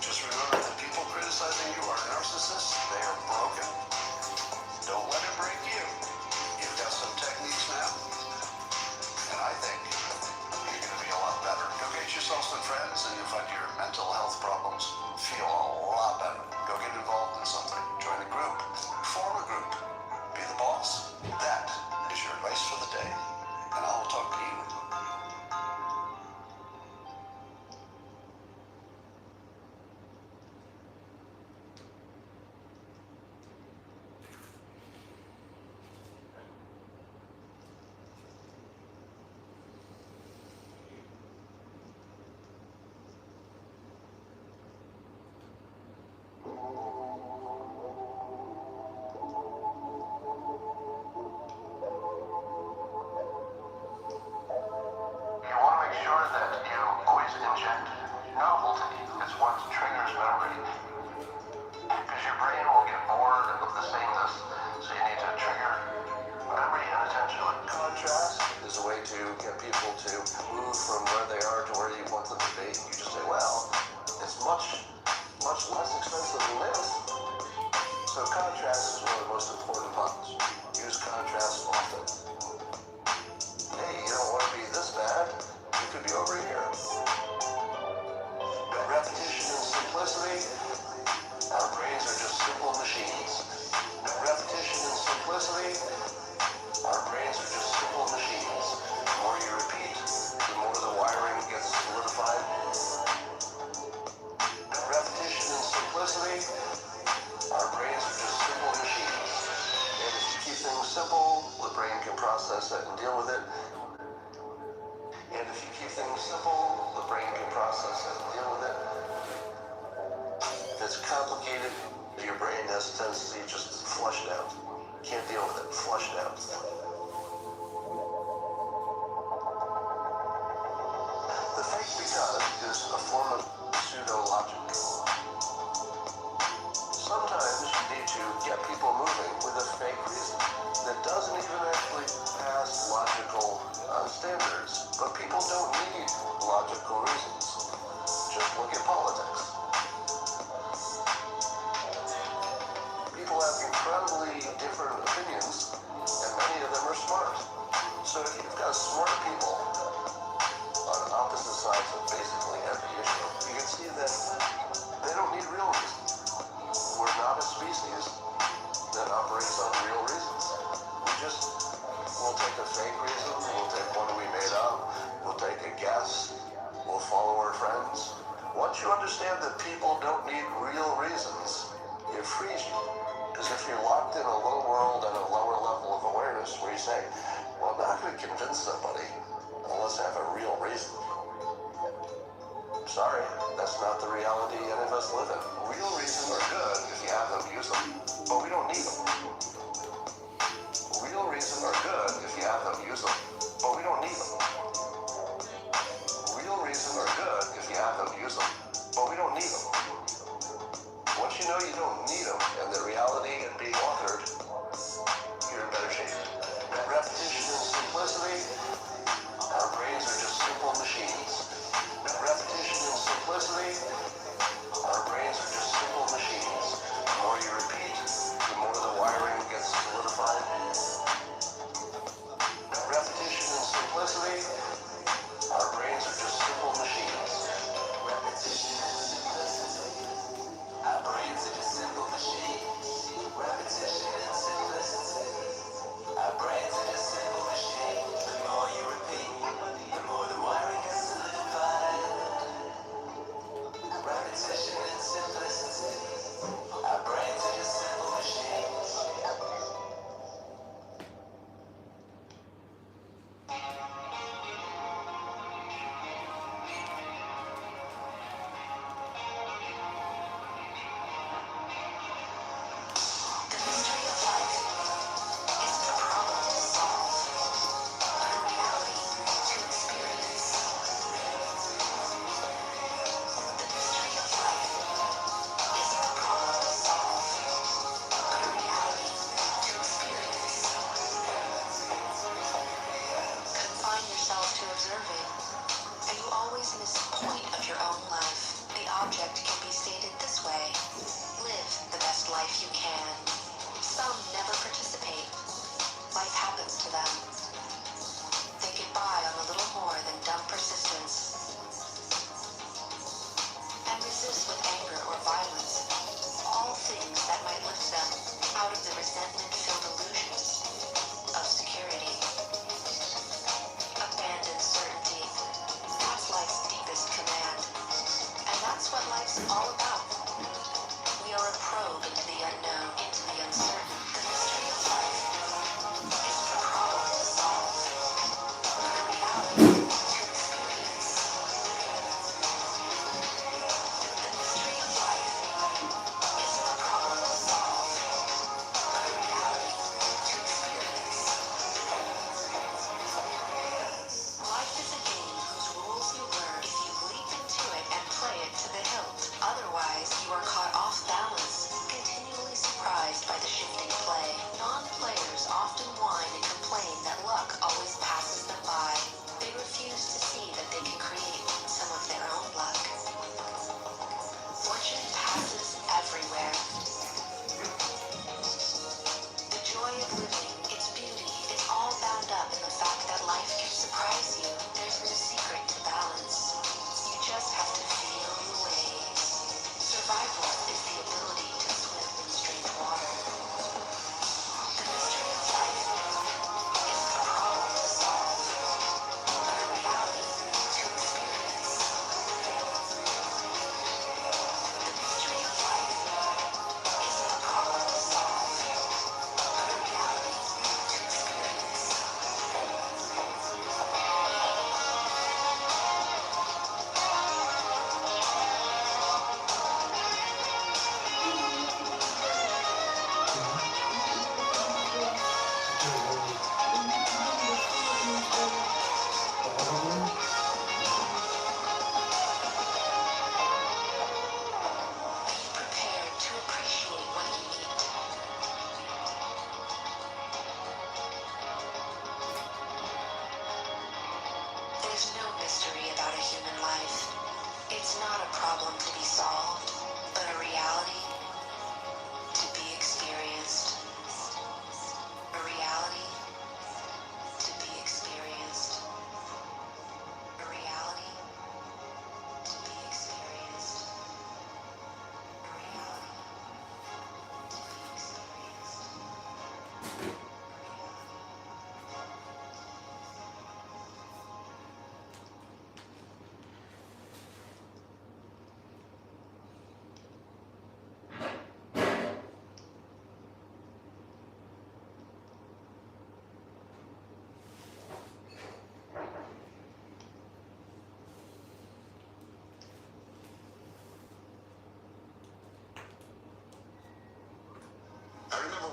Just remember that people criticizing you are narcissists. They are broken. Don't let it break you. You've got some techniques now, and I think you're gonna be a lot better. Go get yourself some friends, and you'll find your mental health problems feel a lot better. Go get involved in something. Join a group. Form a group. Be the boss. That is your advice for the day, and I will talk to you. You want to make sure that you always inject novelty. It's what triggers memory. Because your brain will get bored of the sameness, so you need to trigger memory and attention. Contrast is a way to get people to move from where they are to where you want them to be. You just say, well, it's much less expensive than this. So contrast is one of the most important buttons. Use contrast often. Hey, you don't want to be this bad. You could be over here. Repetition process it and deal with it. And if you keep things simple, the brain can process it and deal with it. If it's complicated, your brain has a tendency to just flush it out. Can't deal with it, flush it out. The fake because is a form of pseudo-logic. Sometimes you need to get people moving with a fake reason that doesn't even actually pass logical standards. But people don't need logical reasons. Just look at politics. People have incredibly different opinions, and many of them are smart. So if you've got smart people on opposite sides of basically every issue, you can see that they don't need real reasons. We're not a species that operates on real reasons. We'll take a fake reason, we'll take one we made up, we'll take a guess, we'll follow our friends. Once you understand that people don't need real reasons, it frees you. Because if you're locked in a low world and a lower level of awareness where you say, well, I'm not going to convince somebody unless I have a real reason. Sorry, that's not the reality any of us live in. Real reasons are good if you have them, use them, but we don't need them. Real reasons are good if you have them, use them, but we don't need them. Real reasons are good if you have them, use them, but we don't need them. Once you know you don't need them, and the reality and being authored, you're in better shape. Repetition and simplicity, our brains are just simple machines. Repetition and simplicity, our brains are just simple machines. The more you repeat, the more the wiring gets solidified. Repetition and simplicity, our brains are just simple machines. Repetition and simplicity, our brains are just simple machines. Repetition and simplicity, our brains are just simple machines. The more you repeat, the more the wiring gets solidified. Repetition and simplicity, our brains are just simple machines. The mystery of life isn't a problem to solve, but a reality to experience. The mystery of life isn't a problem to solve, but a reality to experience. Confine yourself to observing, and you always miss the point of your own life. The object can be stated this way: live the best life you can. Some never participate. Life happens to them. They get by on a little more than dumb persistence, and resist with anger or violence all things that might lift them out of the resentment-filled illusions of security. Abandon certainty. That's life's deepest command. And that's what life's all about. We are a probe into the unknown, into the uncertain. The mystery of life isn't a problem to solve, but a reality to experience. The mystery of life isn't a problem to solve, but a reality to experience. Life is a game whose rules you learn if you leap into it and play it to the hilt. Otherwise, you are caught off balance. Continue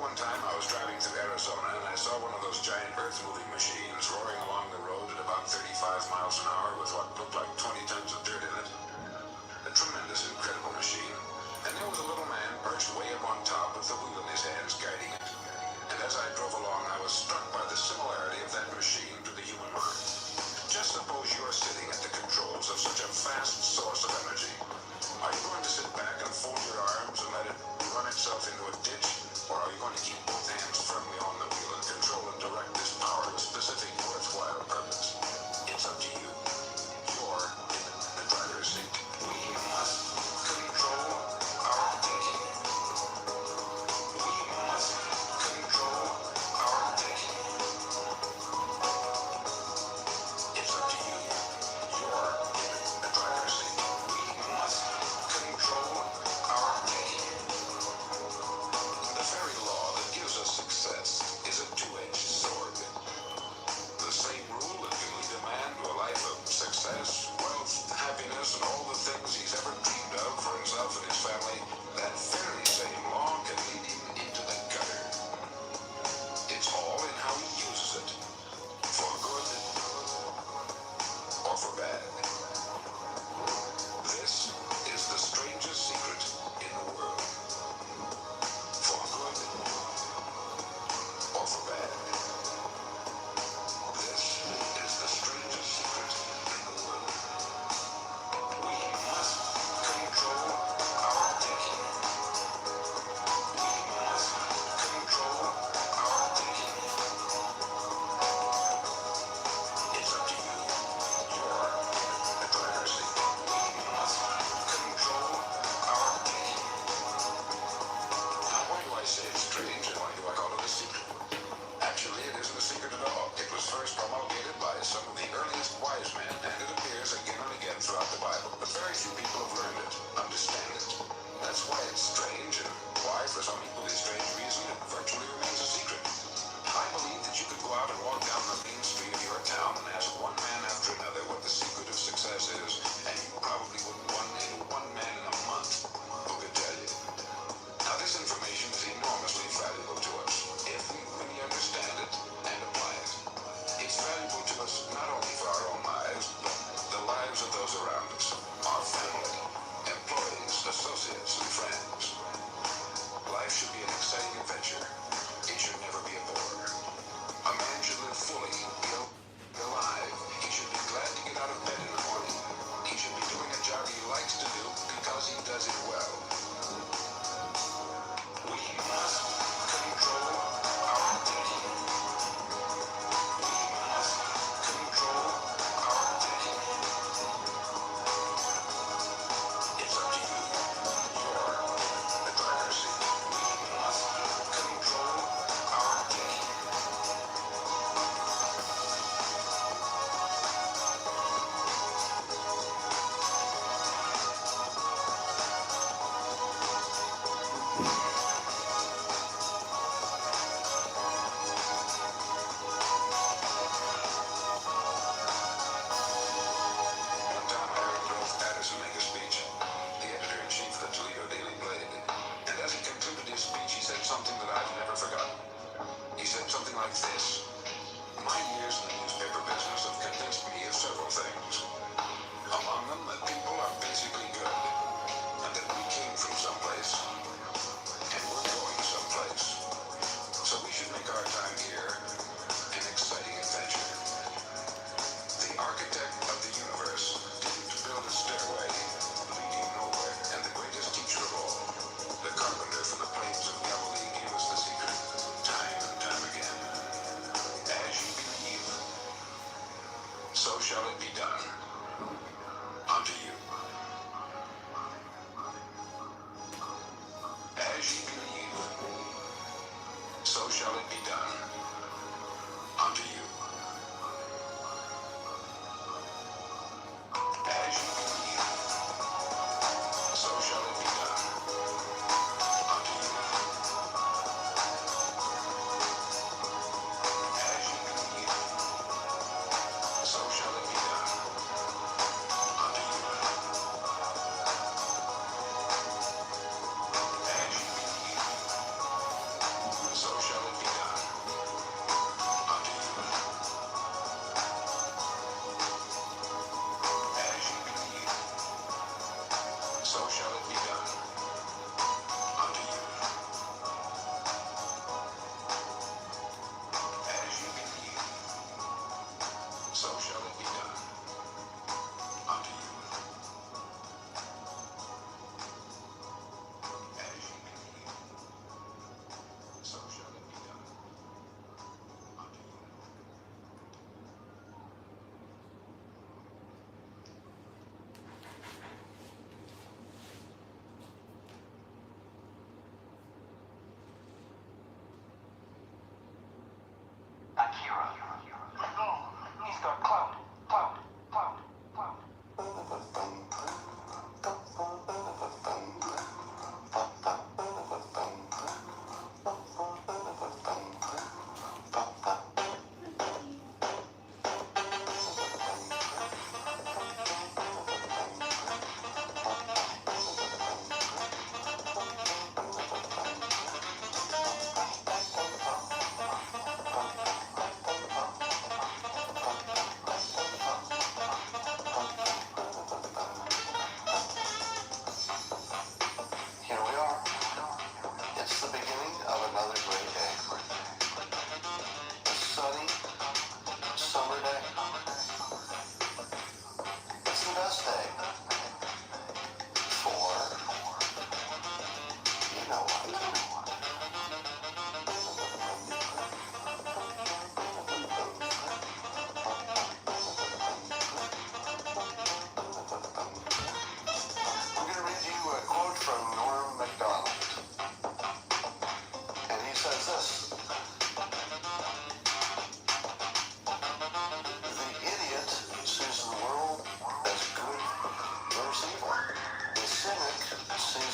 one time I was driving through Arizona and I saw one of those giant earth-moving machines roaring along the road at about 35 miles an hour with what looked like 20 tons of dirt in it. A tremendous, incredible machine. And there was a little man perched way up on top with the wheel in his hands guiding it. And as I drove along, I was struck by the similarity of that machine to the human mind. Just suppose you're sitting at the controls of such a vast source of energy. Are you going to sit back and fold your arms and let it run itself into a ditch? Or are you going to keep both hands firmly on the wheel and control and direct this power to a specific worthwhile purpose? It's up to you. You're in the driver's seat. We must control our thinking. We must control our thinking. It's up to you. You're in the driver's seat. We must control our thinking. The very law that gives us success is a two-edged sword. The same rule that can lead a man to a life of success, wealth, happiness, and all the things he's ever dreamed of for himself and his family, that very same law can lead him into the gutter. It's all in how he uses it, for good or for bad. This is the strangest secret in the world. For good or for bad. This is the strangest secret in the world. We must control our thinking. We must control our thinking. It's up to you. You're in the driver's seat. We must control our thinking. Now, why do I say it's strange and why do I call it a secret? Actually, it isn't a secret at all. It was first promulgated by some of the earliest wise men, and it appears again and again throughout the Bible. But very few people have learned it, understand it. That's why it's strange, and why, for some equally strange reason, it virtually remains a secret. I believe that you could go out and walk down the main street of your town and ask one man after another what the secret of success is, and you probably wouldn't name one man in a month who could tell you. Now, this information is enormously valuable to us if we really understand it and apply it. It's valuable to us not only for our own lives, but the lives of those around us, our family, employees, associates, and friends. Life should be an exciting adventure. It should never be a bore. A man should live fully, be alive. He should be glad to get out of bed in the morning. He should be doing a job he likes to do because he does it well. We must control our thinking. We must control our thinking. It's up to you. You're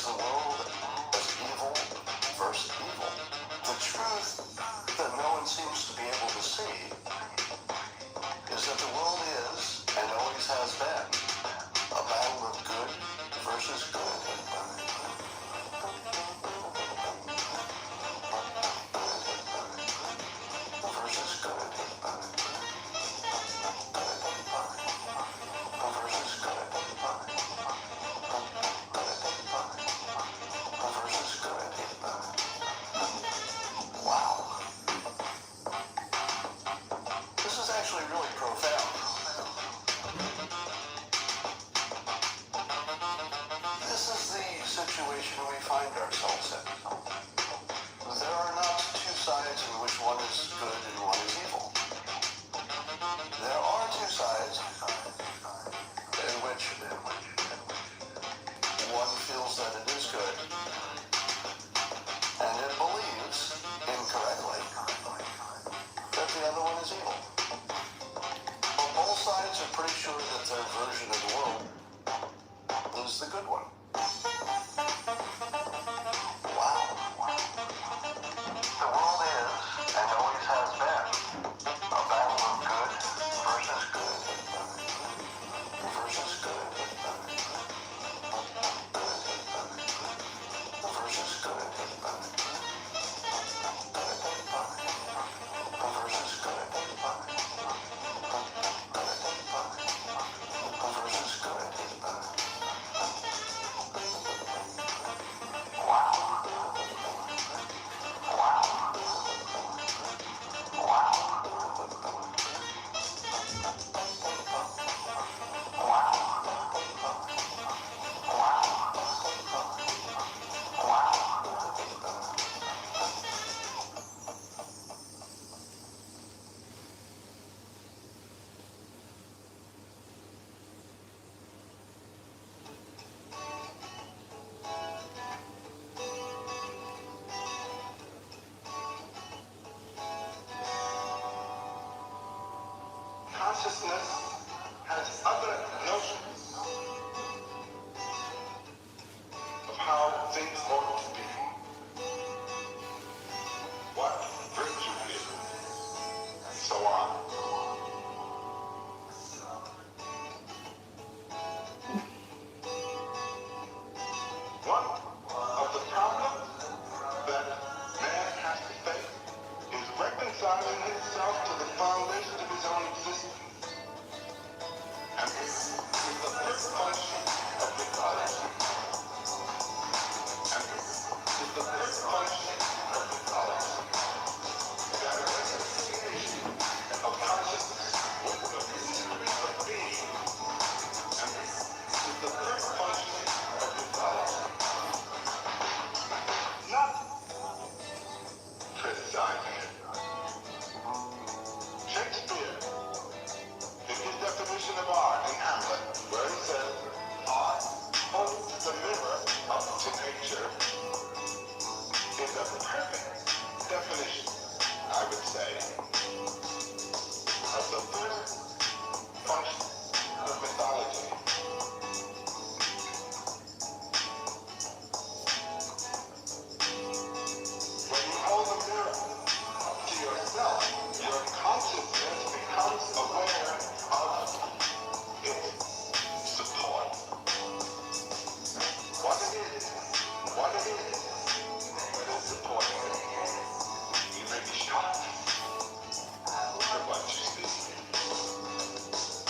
the world as evil versus evil. The truth that no one seems to be able to see is that the world is, and always has been, a battle of good versus good. Versus good. Versus good. Versus good. Wow. This is actually really profound. This is the situation we find ourselves in. There are not two sides in which one is good and one is evil. There are two sides in which one feels that it is good and it believes, incorrectly, that the other one is evil. But both sides are pretty sure that their version of the world is the good one. Wow. The world is, and always has been, a battle of good versus good. Versus good. Versus good. Versus good. Versus good. Wow. Wow. Wow. Consciousness has other notions of how things ought to be, what virtue is, and so on. One of the problems that man has to face is reconciling himself to the foundation of his own existence. And this is the first function of mythology. And this is the first function of mythology. That a reconciliation of consciousness with the mystery of being. And this is the first function of mythology. Not criticizing it. Shakespeare, in his definition of art in Hamlet, where he says, art holds the mirror up to nature, is a perfect definition, I would say, of the first function of mythology. When you hold the mirror up to yourself, your consciousness becomes aware of its support. What it is that is supporting it. You may be shocked at what you see.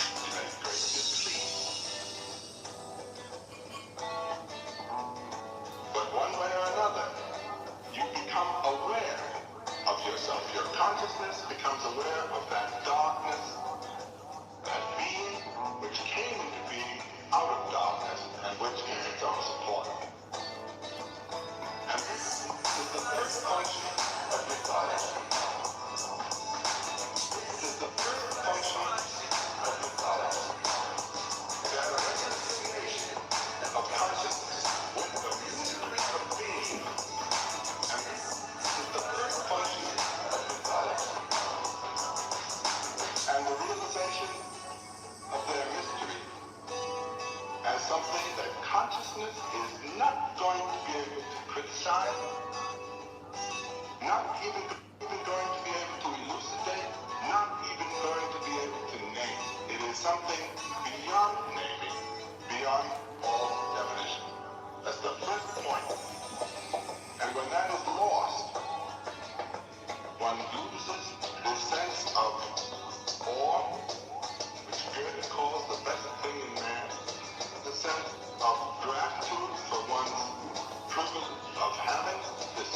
You may be greatly displeased. But one way or another, you become aware of yourself. Your consciousness becomes aware of that darkness, that being which came into being out of darkness and which is its own support. And this is the first function of mythology. This is the first function of mythology. That a reconciliation of consciousness with the mystery of being. And this is the first function of mythology. not going to be able to criticize, not even going to be able to elucidate, not even going to be able to name. It is something beyond naming, beyond all definition. That's the first point. And when that is lost, one loses the sense of awe, which Goethe calls the best thing in man, the sense of gratitude for one's privilege of having this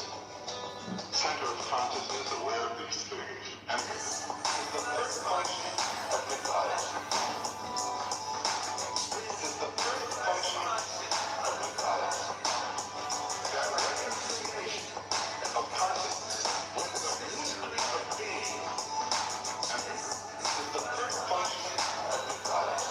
center of consciousness aware of these things. And this is the first function of the goddess. This is the first function of the goddess. That reconciliation of consciousness with the mystery of being. And this is the first function of the goddess.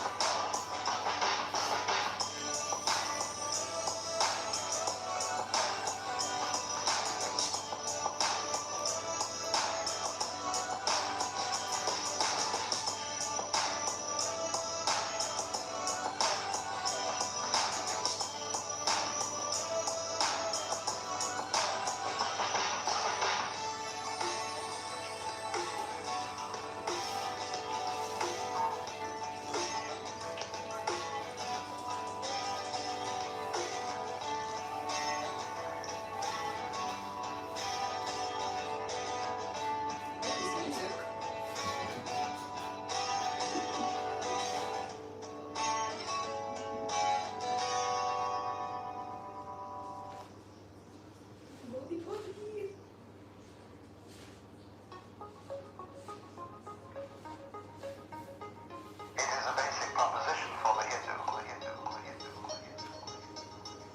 It is a basic proposition for the Hindu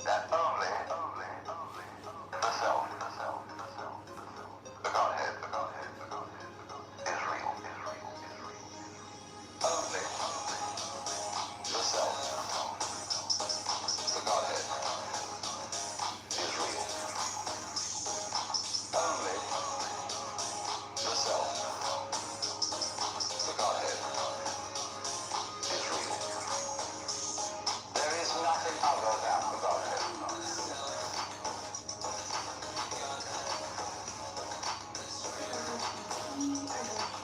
that only the self, the Godhead, is real. Only the self, the Godhead, is real. Only the self, the Godhead, is real. There is nothing other than the Godhead.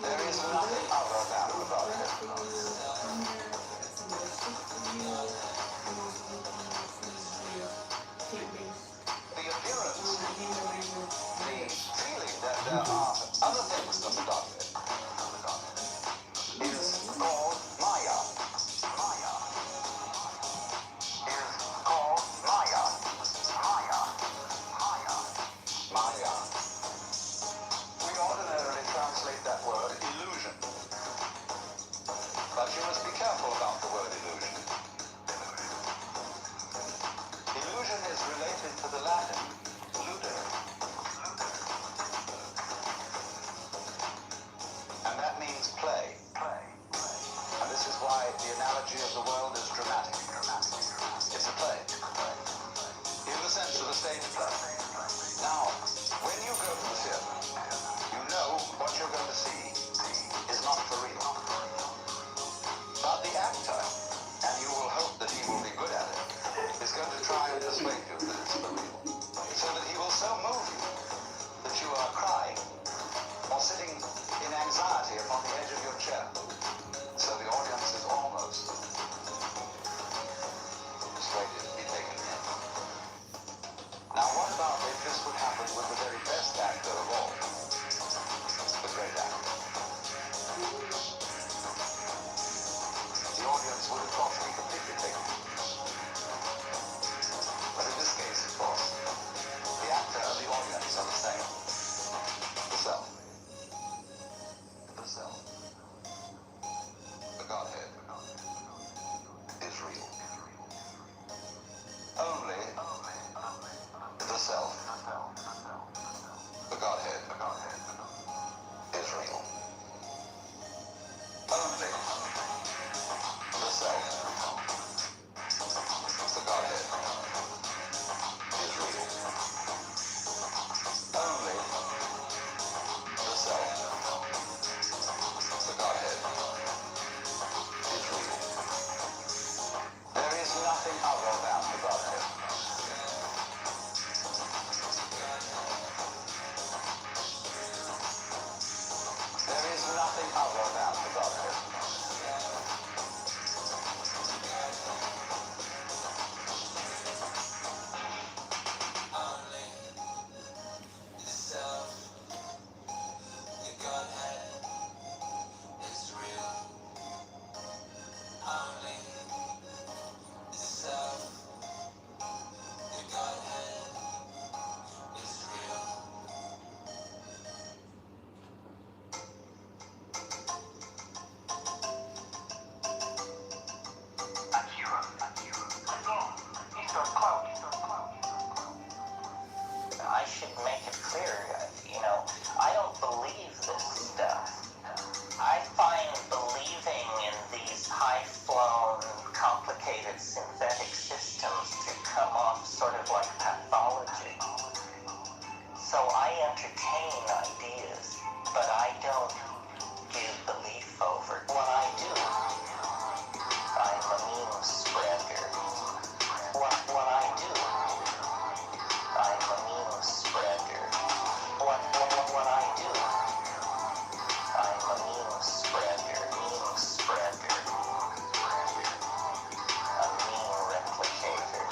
There is nothing other than the Godhead. The appearance, the feeling that there are other things than the Godhead is called Maya. Maya is called Maya. Maya. Maya. Maya. We ordinarily translate that word illusion. But you must be careful about the word illusion. Illusion is related to the Latin ludo. And that means play. And this is why the analogy of the world is dramatic. It's a play. In the sense of a stage play. Now, when you go to the theater, you know what you're going to see is not for real. But the actor, and you will hope that he will be good at it, is going to try and persuade you that it's for real. So that he will so move you that you are crying or sitting in anxiety upon the edge of your chair. So the audience is almost persuaded to be taken in. Now what about if this would happen with the very best actor of all? The great actor. The audience would of course be completely taken in. But in this case, of course, the actor and the audience are the same. The self. The self. The Godhead is real. Only the self, the Godhead, clear. I don't believe this stuff. I find believing in these high-flown, complicated synthetic systems to come off sort of like pathology. So I entertain ideas, but I don't give belief over. What I do, I'm a meme spreader. What I do, I'm a meme spreader. What I do, I'm a meme spreader, a meme replicator.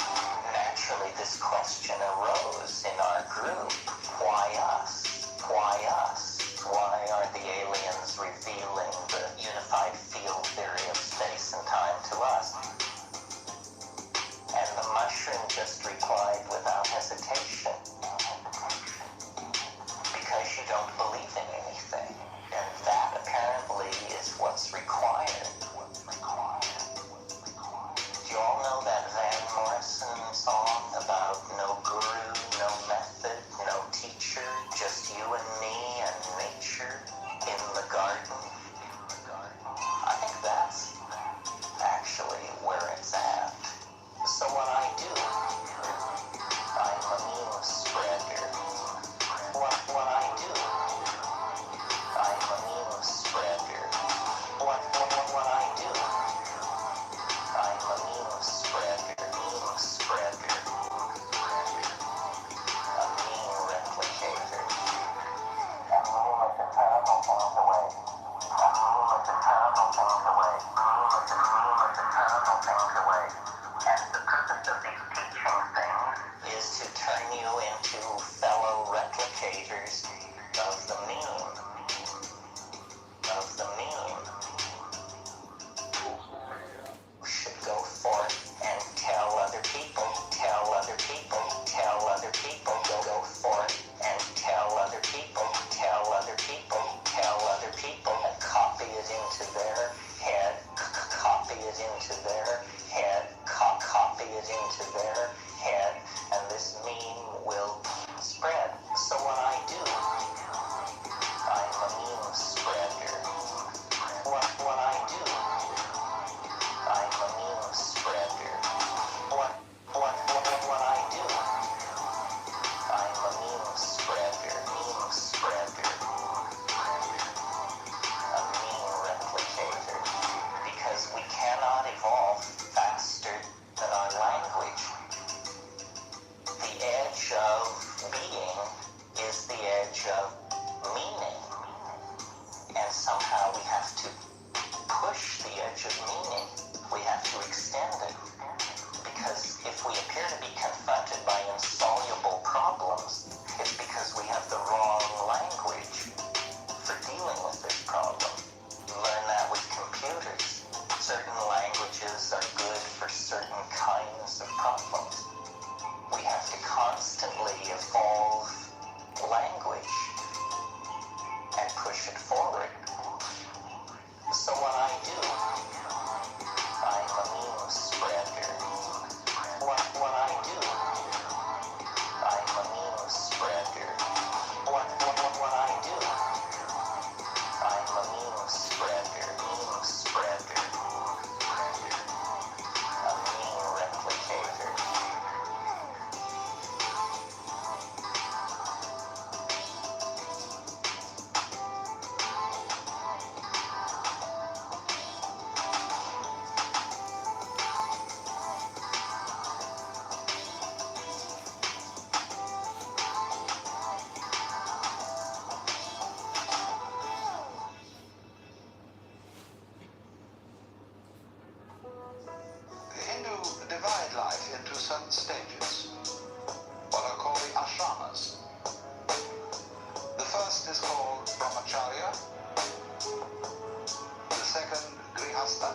Naturally, this question arose in our group. Why us? Why us? Why are the aliens revealing the unified field theory of space and time to us? And the mushroom just replied without hesitation. Because you don't believe in anything. And that apparently is what's required. Do you all know that Van Morrison song about no guru, no method, no teacher, just you and me and nature in the garden? I think that's actually where it's at. So what I do, I'm a meme spreader. What I do, I'm a meme spreader. What I do, I'm a meme spreader, a meme replicator. And meme is a terrible thing to wait. And meme is a terrible thing to wait. Meme is a terrible thing to wait. And the purpose of these teaching things is to turn you into fellow replicators of the meme. Should go forth and tell other people, go forth and tell other people, and copy it into their head, copy it into their head, and this meme will spread. So what I do, I'm a meme spreader. What I do, I'm a meme spreader. What I do, I'm a meme spreader, a meme replicator. Because we cannot evolve faster than our language. The edge of being is the edge of meaning. And somehow we have to push the edge of meaning. We have to extend it. Because if we appear to be confronted by insoluble problems, it's because we have the wrong language for dealing with this problem. You learn that with computers. Certain languages are good for certain kinds of problems. We have to constantly evolve language and push it forward. So what I do, I'm a meme spreader. What I do, I'm a meme spreader. What I do, I'm a meme spreader, a meme replicator. The Hindu divide life into certain stages, what are called the ashramas. The first is called brahmacharya, the second grihastha,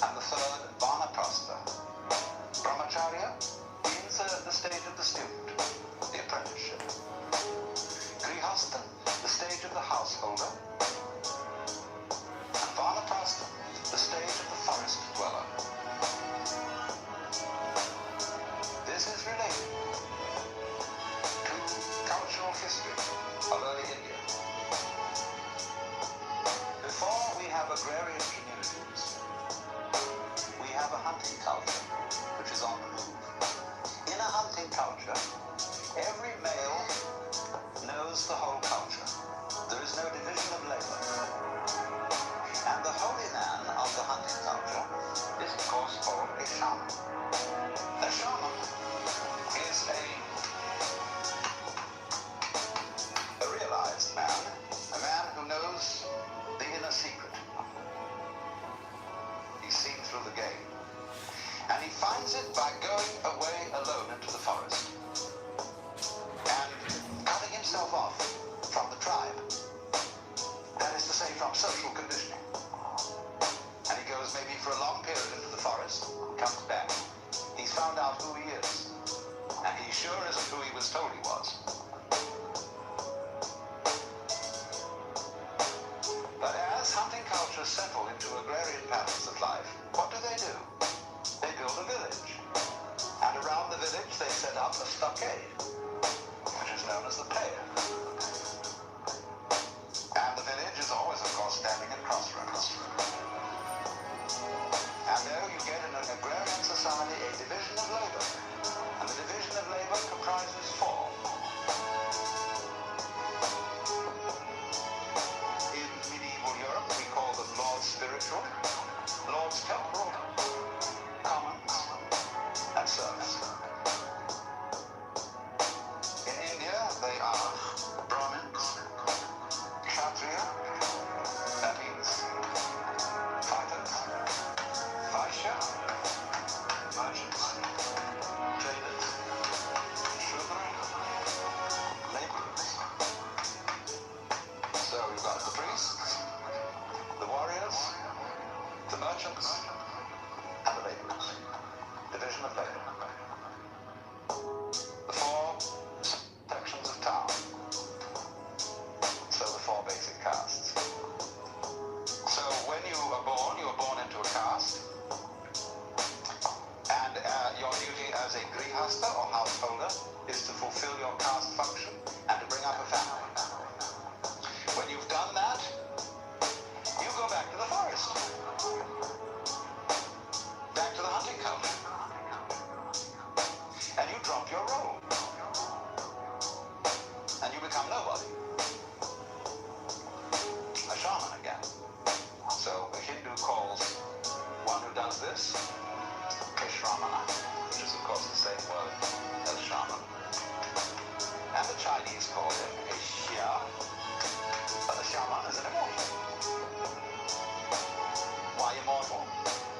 and the third vanaprastha. Brahmacharya means the stage of the student, the apprenticeship. Grihastha, the stage of the householder. And vanaprastha, the stage of the forest dweller. This is related to passage, they set up a stockade, which is known as the pale. And the village is always, of course, standing at crossroads. And there you get in an agrarian society a division of labor. And the division of labor comprises four. In medieval Europe, we call them lords spiritual, lords temporal, commons, and serfs. In India, they are Brahmins, Kshatriya, that means fighters, Vaishya, merchants, traders, Shudra, laborers. So you've got the priests, the warriors, the merchants, and the laborers. Division of labor. The four sections of town. So the four basic castes. So when you are born into a caste, and your duty as a grihasta or householder is to fulfill your caste function and to bring up a family. When you've done that, you go back to the forest, back to the hunting culture, and you drop your role, and you become nobody. A shaman again. So a Hindu calls one who does this a shramana, which is of course the same word as shaman. And the Chinese call him a Xia, but the shaman is an immortal. Why immortal?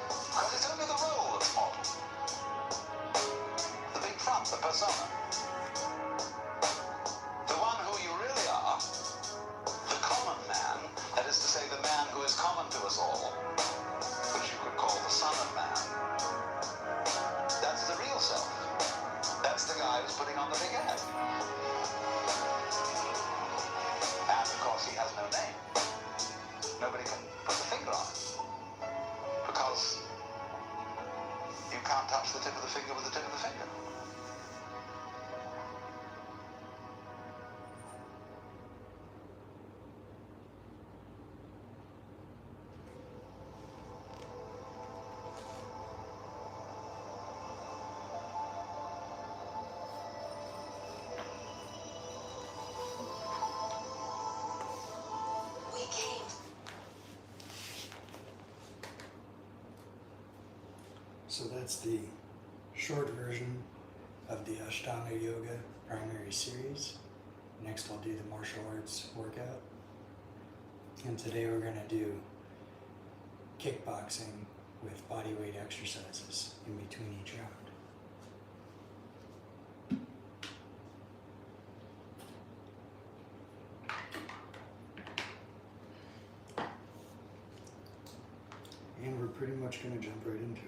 Because it's only the role that's mortal. The big front, the persona. The one who you really are, the common man, that is to say the man who is common to us all, which you could call the son of man. That's the real self. That's the guy who's putting on the big head. And of course he has no name. Nobody can put the finger on it. Because you can't touch the tip of the finger with the tip of the finger. We came. So that's the short version of the Ashtanga Yoga primary series. Next I'll do the martial arts workout. And today we're going to do kickboxing with body weight exercises in between each round. And we're pretty much going to jump right into it.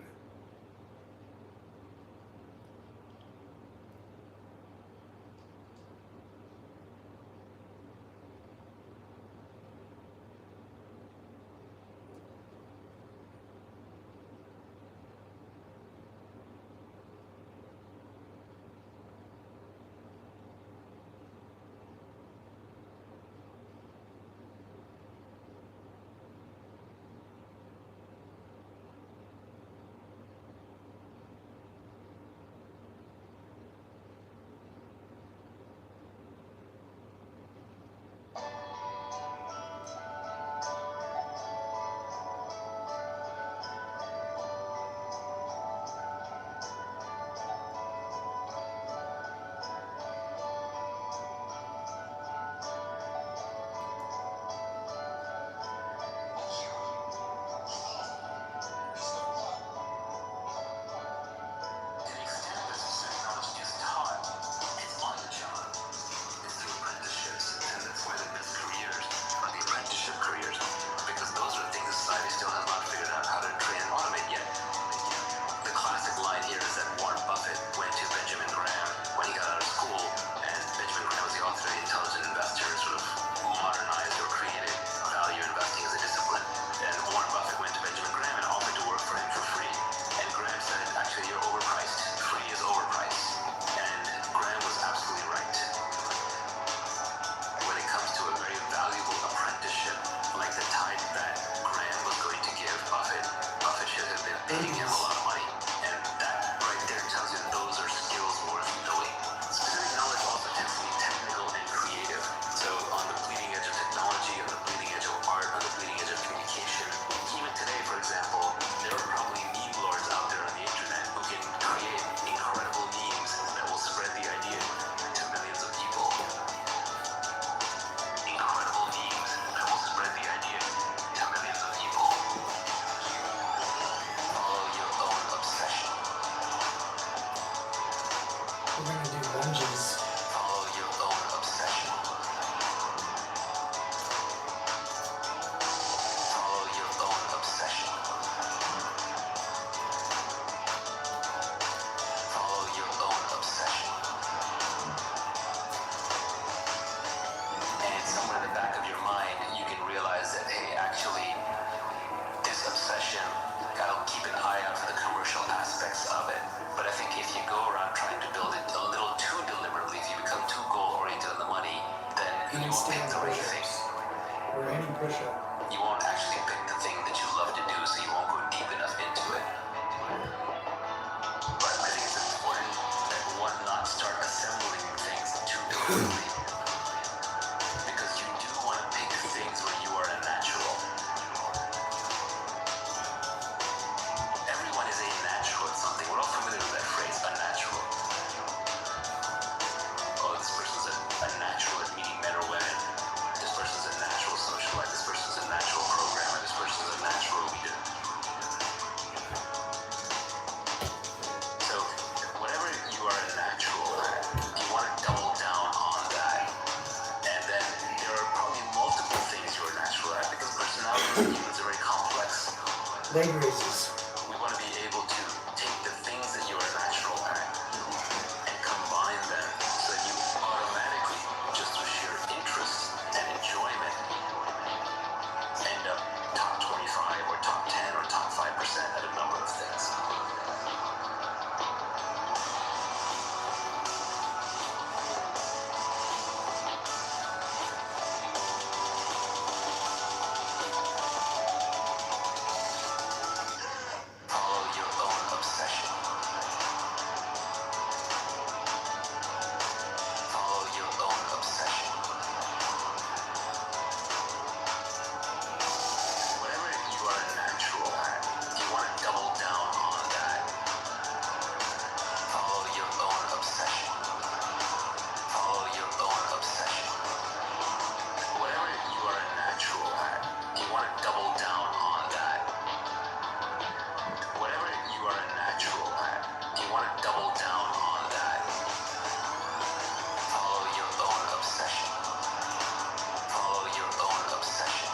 We're gonna do lunges. Follow your own obsession. Follow your own obsession. Follow your own obsession. And somewhere in the back of your mind, you can realize that, hey, actually, this obsession, gotta keep an eye out for the commercial aspects of it. But I think if you go around trying to build it a little too deliberately, if you become too goal-oriented on the money, then you won't pick Handstand the right thing. push-ups. Or any push-up. You won't actually pick the thing that you love to do, so you won't go deep enough into it. But I think it's important that one not start assembling things too deliberately. Because you do want to pick things where you are a natural. Everyone is a natural at something. We're all familiar with that phrase, unnatural. Oh, this person's a natural at meeting men or women. This person's a natural socialite. This person's a natural programmer. This person's a natural leader. So, whatever you are a natural at, you want to double down on that. And then there are probably multiple things you're natural at because personality is humans are very complex. Leg raises. We want to be able to take the things that you are natural at and combine them so that you automatically, just through sheer interest and enjoyment, end up top 25 or top 10 or top 5% at a number of things. Follow your own obsession. Follow your own obsession. Whatever you are natural at, you want to double down on that. Follow your own obsession. Follow your own obsession. Whatever you are natural at, you want to double down on that. Whatever you are natural at, you want to double down on that. Follow your own obsession. Follow your own obsession.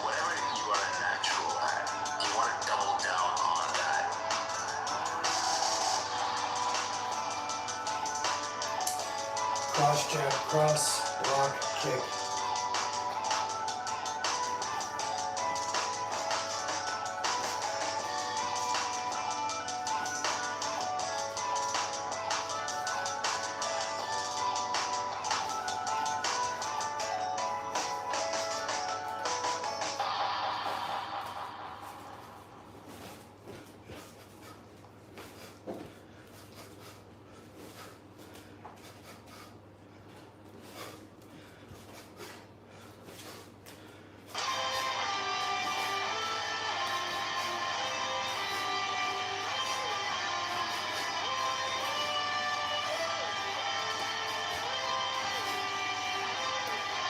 Whatever you are natural at, you want to double down on that. Cross jab, cross, block, kick.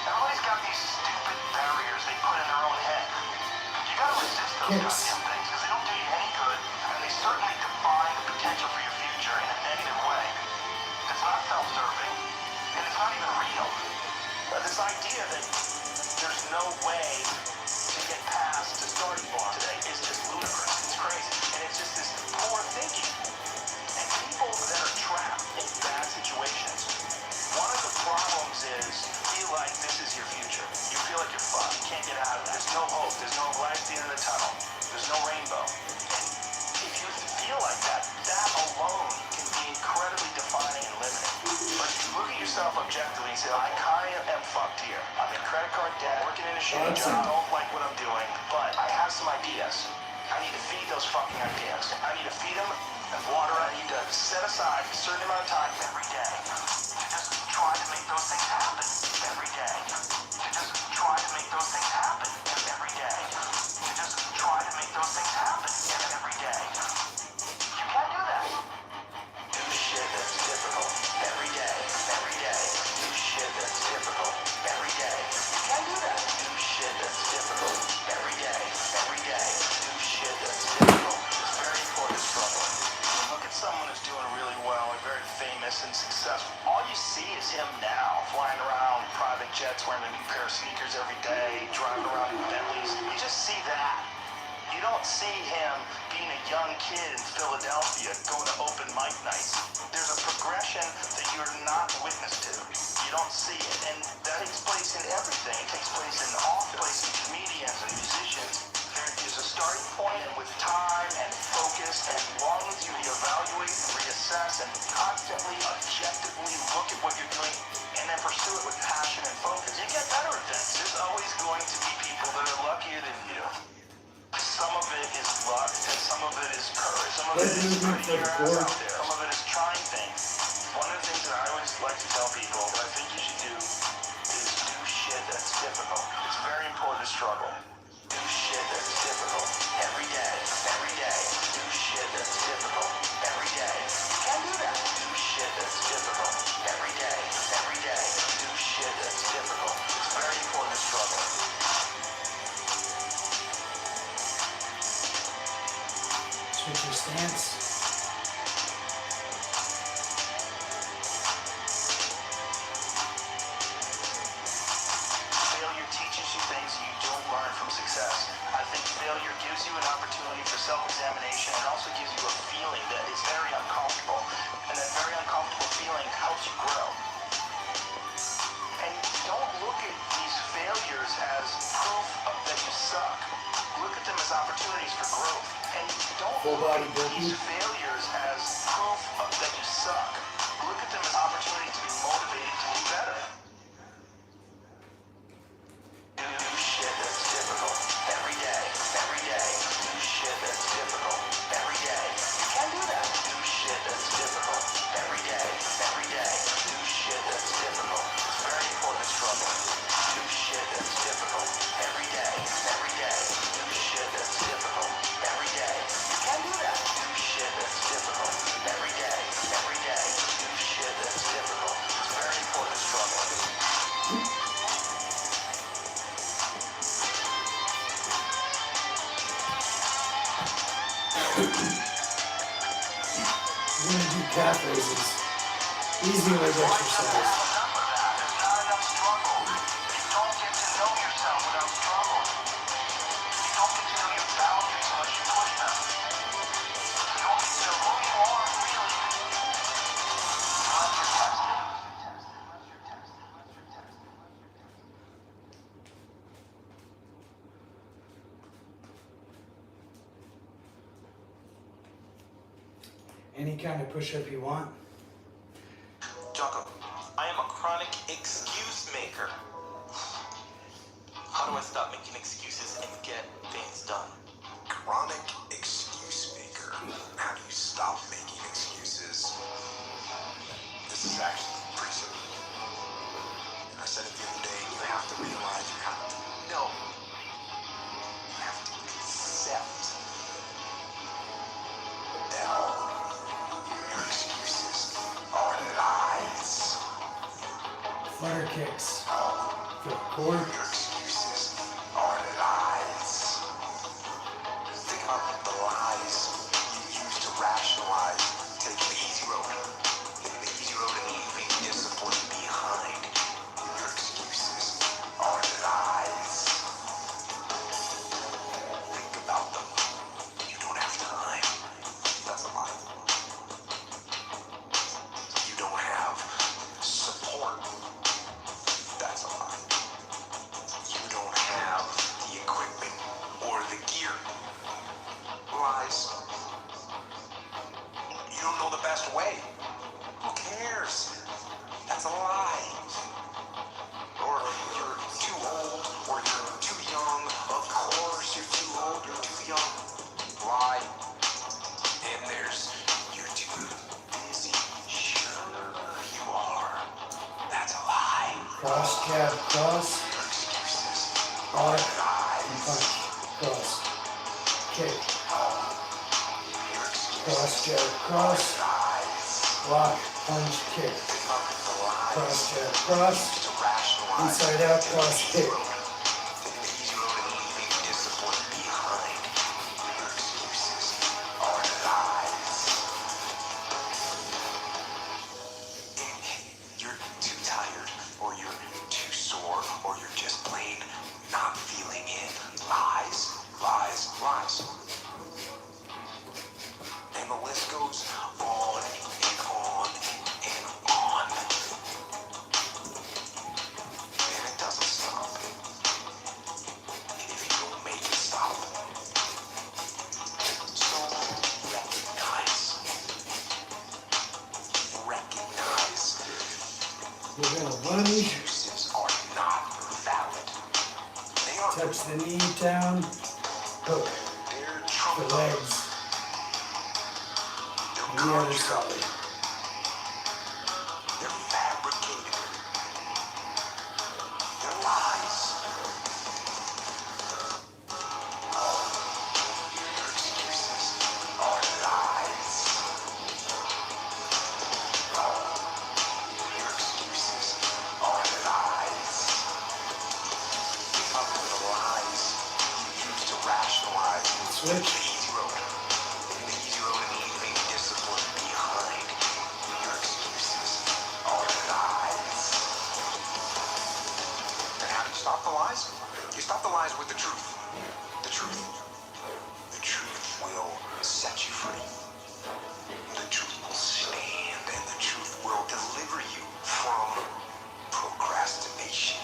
Everybody's got these stupid barriers they put in their own head. You gotta resist those Kicks. goddamn things because they don't do you any good, and they certainly define the potential for your future in a negative way. It's not self-serving, and it's not even real. But this idea that there's no way to get past the starting block today is just ludicrous. It's crazy, and it's just this poor thinking. And people that are trapped in bad situations, one of the problems is you feel like this is your future. You feel like you're fucked. You can't get out of it. There's no hope. There's no light at the end of the tunnel. There's no rainbow. If you feel like that, that alone can be incredibly defining and limiting. But if you look at yourself objectively and say, I kind of am fucked here. I'm in credit card debt, working in a shitty job, don't like what I'm doing, but I have some ideas. I need to feed those fucking ideas. I need to feed them and water. I need to set aside a certain amount of time every day to just try to make those things happen every day. To just try to make those things happen every day. To just try to make those things happen every day. You can't do that. Do shit that's difficult every day. Every day. Do shit that's difficult every day. You can't do that. Do shit that's difficult every day. Every day. Do shit that's difficult. It's very important to struggle. Look at someone who's doing really well and very greatness and success. All you see is him now, flying around private jets, wearing a new pair of sneakers every day, driving around in Bentleys. You just see that. You don't see him being a young kid in Philadelphia going to open mic nights. There's a progression that you're not witness to. You don't see it. And that takes place in everything. It takes place in office, in comedians and musicians. There is a starting point, and with time and focus, and as long as you evaluate and reassess and constantly, objectively look at what you're doing and then pursue it with passion and focus, you get better at things. There's always going to be people that are luckier than you. Some of it is luck, and some of it is courage. Some of it is putting your ass out there. Some of it is trying things. One of the things that I always like to tell people that I think you should do is do shit that's difficult. It's very important to struggle. Do shit that's difficult every day. Every day. Do shit that's difficult every day. You can do that. Do shit that's difficult every day. Every day. Do shit that's difficult. It's very important to struggle. Switch your stance. Failure teaches you things you don't learn from success. I think failure gives you an opportunity for self-examination and also gives you a feeling that is very uncomfortable. And that very uncomfortable feeling helps you grow. And don't look at these failures as proof that you suck. Look at them as opportunities for growth. And don't Full look body at burpee. these failures as proof that you suck. Look at them as opportunities to be motivated to do better. Do shit that's difficult every day. Every day. Do shit that's difficult every day. You can do that. Do shit that's difficult every day. Every day. Do shit that's difficult. It's very important to struggle. Do shit that's difficult every day. Every day. Do shit that's difficult every day. You can do that. Do shit that's difficult every day. Every day. Do shit that's difficult. It's very important to struggle. You're gonna do calf raises. Easy leg exercise. Remember that. There's not enough struggle. You don't get to know yourself without struggle. You don't get to know your boundaries unless you push them. You don't get to know who you are really unless you're tested. Any kind of push-up you want. Jocko, I am a chronic excuse maker. How do I stop making excuses and get things done? Chronic excuse maker. How do you stop making excuses? This is actually pretty simple. I said it the other day, you have to realize you have to know. You have to accept that all your excuses are lies. Flutter kicks. For the core. Your excuses are lies. Think about the lies you use to rationalize taking the easy road. Taking the easy road and leaving discipline behind. Your excuses are lies. Think about them. You don't have time. That's a lie. You don't have support. That's a lie. You don't have the equipment or the gear. Lies. You don't know the best way. Who cares? That's a lie. Or you're too old, or you're too young. Of course you're too old, you're too young. Lie. And there's you're too busy. Sure you are. That's a lie. Cross, jab, cross. Your excuses Arc. are And lies. punch. Cross. Kick. Your excuses Cross, jab, cross. are lies. Block. Punch, kick. Think of the lies. Cross, jab, cross. To rationalize. Inside out, cross, kick. Taking the easy road and leaving discipline behind. Your excuses are lies. We're gonna lunge, Excuses are not valid. They are touch the knee down, hook they're the trumped up. legs, They're and the other conjured up. side. They're fabricated. They're lies. All your excuses are lies. All your excuses are lies. Up with the lies you use to rationalize Switch. the easy road. The easy road and leaving discipline behind. Your excuses are lies. And how do you stop the lies? You stop the lies with the truth. The truth. The truth will set you free. The truth will stand, and the truth will deliver you from procrastination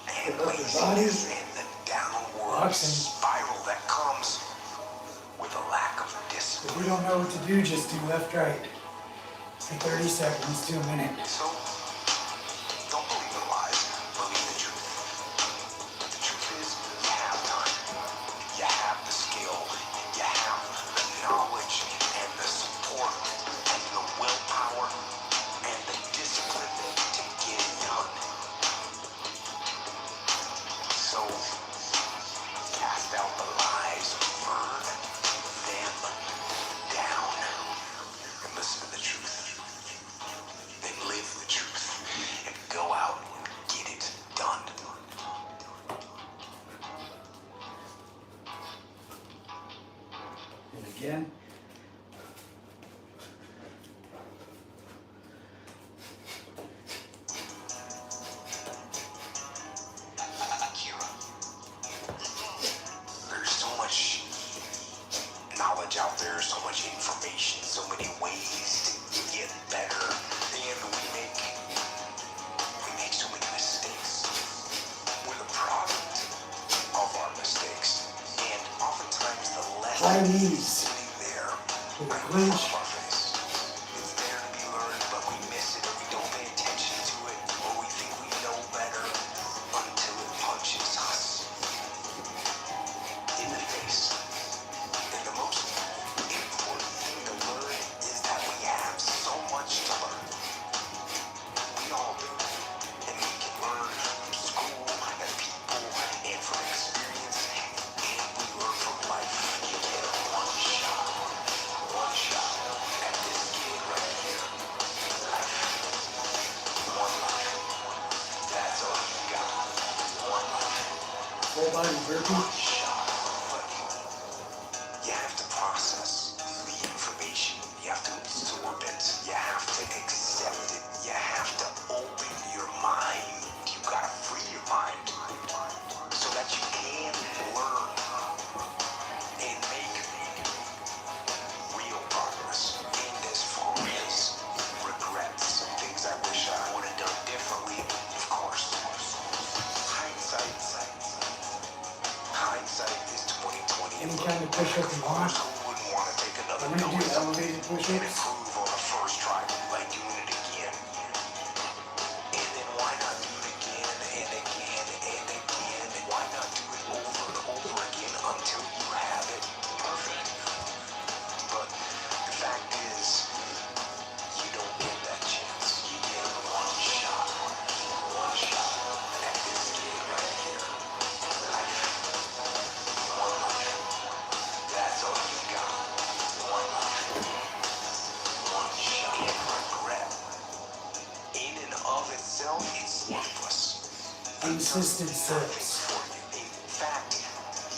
and Pick up your laziness body. and the downward Boxing. spiral that comes with a lack of If discipline. you don't know what to do, just do left, right. For 30 seconds to a minute. So, don't believe the lies, believe the truth. The truth is, you have time. You have the skill. You have the knowledge and the support and the willpower and the discipline to get it done. So, cast out the lies, burn them down, and listen to the truth. Then live the truth and go out and get it done. And again. Akira, there's so much knowledge out there, so much information, so many ways to get better, and we make so many mistakes. We're the product of our mistakes, and oftentimes the High lesson knees. is sitting there With a right in clinch. front of our face. It's there to be learned, but we miss it, or we don't pay attention to it, or we think we know better until it punches us in the face. And the most important thing to learn is that we have so much to learn. We all do. And we can learn from school and people and from experience, and we learn from life. You get one shot at this gig right here. Life. One life. That's all you got. One life. Full body burpee. Shot. But you have to process the information. You have to absorb it. You have to accept it. You have to open your mind. You gotta free your mind so that you can learn and make real progress. And as far as regrets, things I wish I would have done differently, of course. Hindsight is 2020. Any kind of push-up you want. Who wouldn't want to take another I'm gonna do go elevated and push-ups. improve on the first try, like doing it again? And then why not do it again and again and again? And why not do it over and over again until you have it perfect? But the fact is, you don't get that chance. You get one shot at this gig right here. Life. One life. That's all you got. One life. One shot. Regret, in and of itself, is worthless. Unassisted Nothing steps. for you. In fact,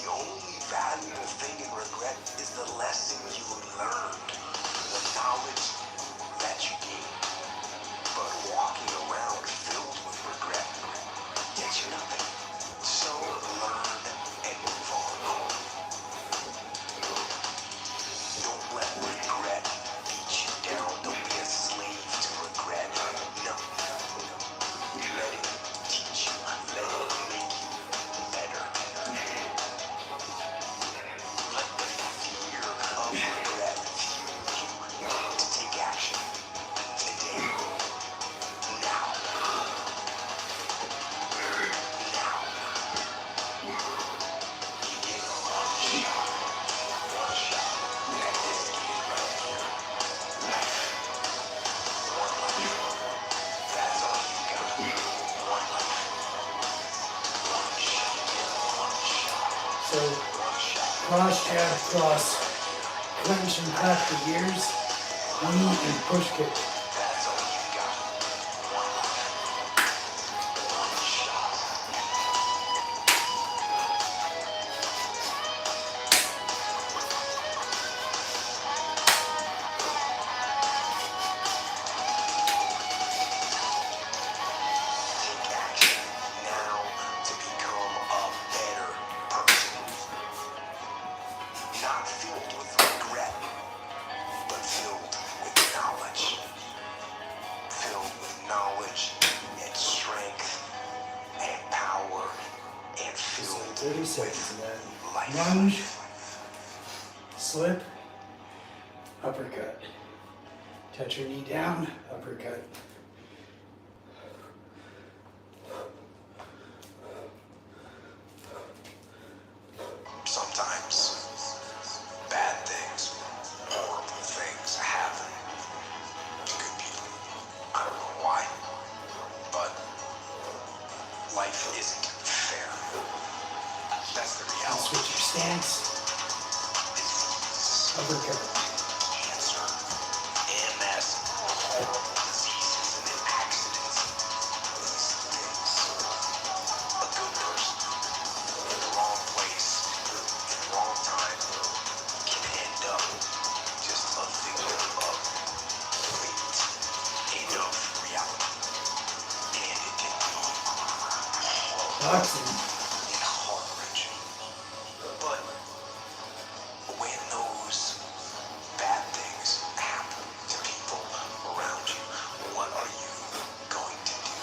the only valuable thing in regret is the lesson you learned, the knowledge that you gained. But walking around filled with regret gets you nothing. So learn and move on. Don't let regret beat you down. Don't be a slave to regret. No. Let it teach you. Let it make you Cross, jab, cross. Clench and clap the ears. Knee and push kick. That's all you got. One shot. Take action now to become a better person. Not filled with regret, but filled with knowledge. Filled with knowledge and strength and power and Just filled like 30 seconds of that. life. Lunge. Slip. Uppercut. Touch your knee down. Uppercut. Sometimes bad things, horrible things happen to good people. I don't know why, but life isn't fair. That's the And reality. switch your stance. Disease, Uppercut. cancer, MS, horrible diseases, and then accidents. These things. A good person in the wrong place, in the wrong time, can end up just a victim of fate and of reality. And it can be horrible Boxing. and heart-wrenching. But when those bad things happen to people around you, what are you going to do?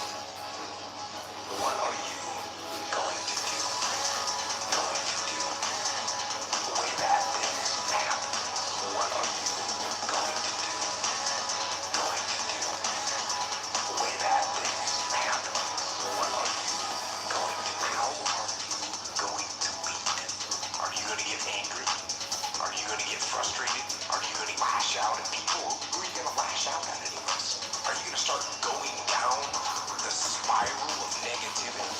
What are you going to do? Going to do? When bad things happen, what are you going to do? Going to do? When bad things happen, what are you going to do? How are you going to lead? Are you going to get angry? Are you going to get frustrated? Are you going to lash out at people? Who are you going to lash out at anyways? Are you going to start going down the spiral of negativity?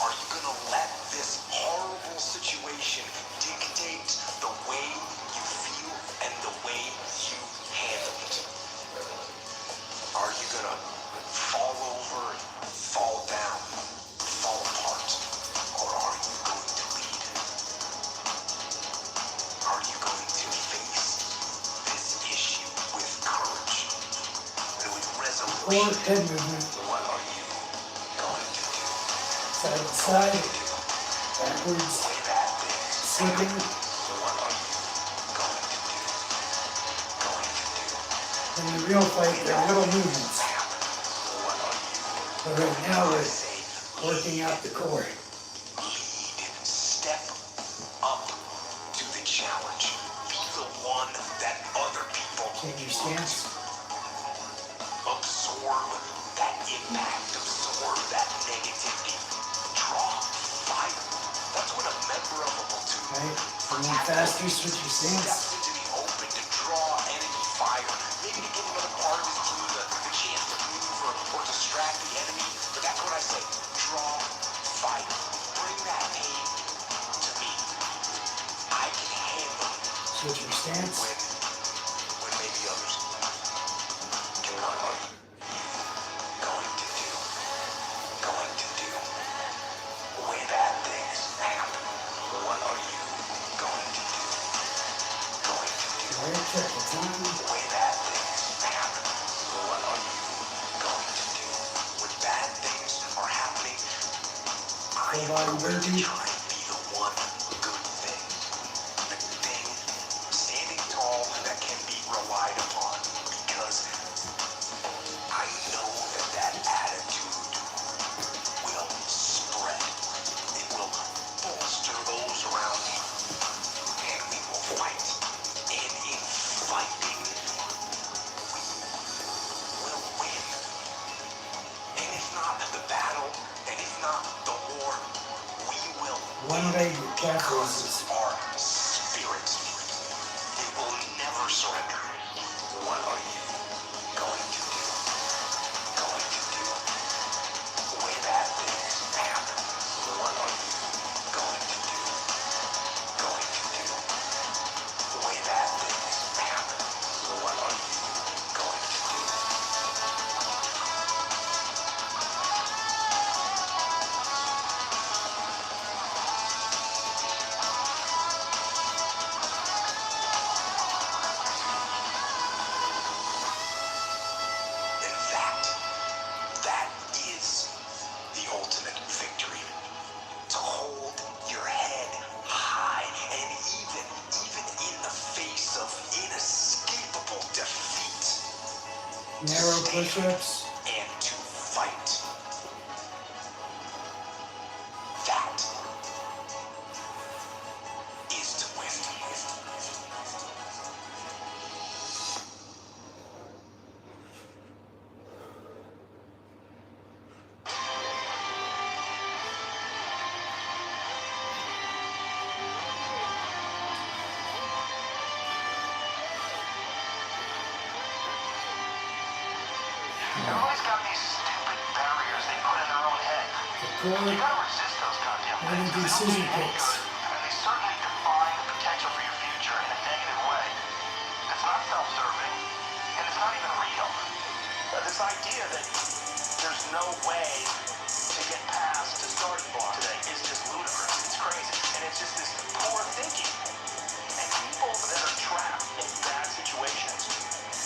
Are you going to let this horrible situation dictate the way you feel and the way you handle it? Are you going to fall over, fall down, fall apart? Or are you going to lead? Are you going to face this issue with courage? With Or resolution? head movement. What are you going to do? Side to side. Backwards. Way bad things. Slipping. What are you going to do? Going to do? In the real fight, they're little movements. Happen. What are you? But right now, we're Say, working out the core. lead, step up to the challenge. Be the one that other people Change your look stance. to. Absorb that impact, absorb that negativity. Draw fire. That's what a member of a platoon Right? Going faster, switch your stance. steps into the open to draw enemy fire. Maybe to give another part of his team the chance to move or distract the enemy. But that's what I say. Draw fire. Bring that pain to me. I can handle it Switch your stance. when maybe others can. What are you going to do? Going to do? When bad things happen, what are you going to do? Going to do? Alright, check the time. When bad things happen, what are you going to do? When bad things are happening, I am Full body going to burpee. try and be the one good thing. The thing standing tall that can be relied upon, because I know that attitude will spread. It will bolster those around me, and we will fight. And in fighting, we will win. And if not the battle, and if not the war, we will One leg calf because raises. our spirit, it will never surrender. What are you going to do? Going to do? When bad things happen, what are you going to do? Going to do? push-ups. and to fight. That is to win. Everybody's got these stupid barriers they put in their own head. The You core, gotta resist those goddamn I'm gonna things. do They don't scissor do you any kicks. good, and they certainly define the potential for your future in a negative way. It's not self-serving, and it's not even real. This idea that there's no way to get past the starting block today is just ludicrous. It's crazy. And it's just this poor thinking. And people that are trapped in bad situations,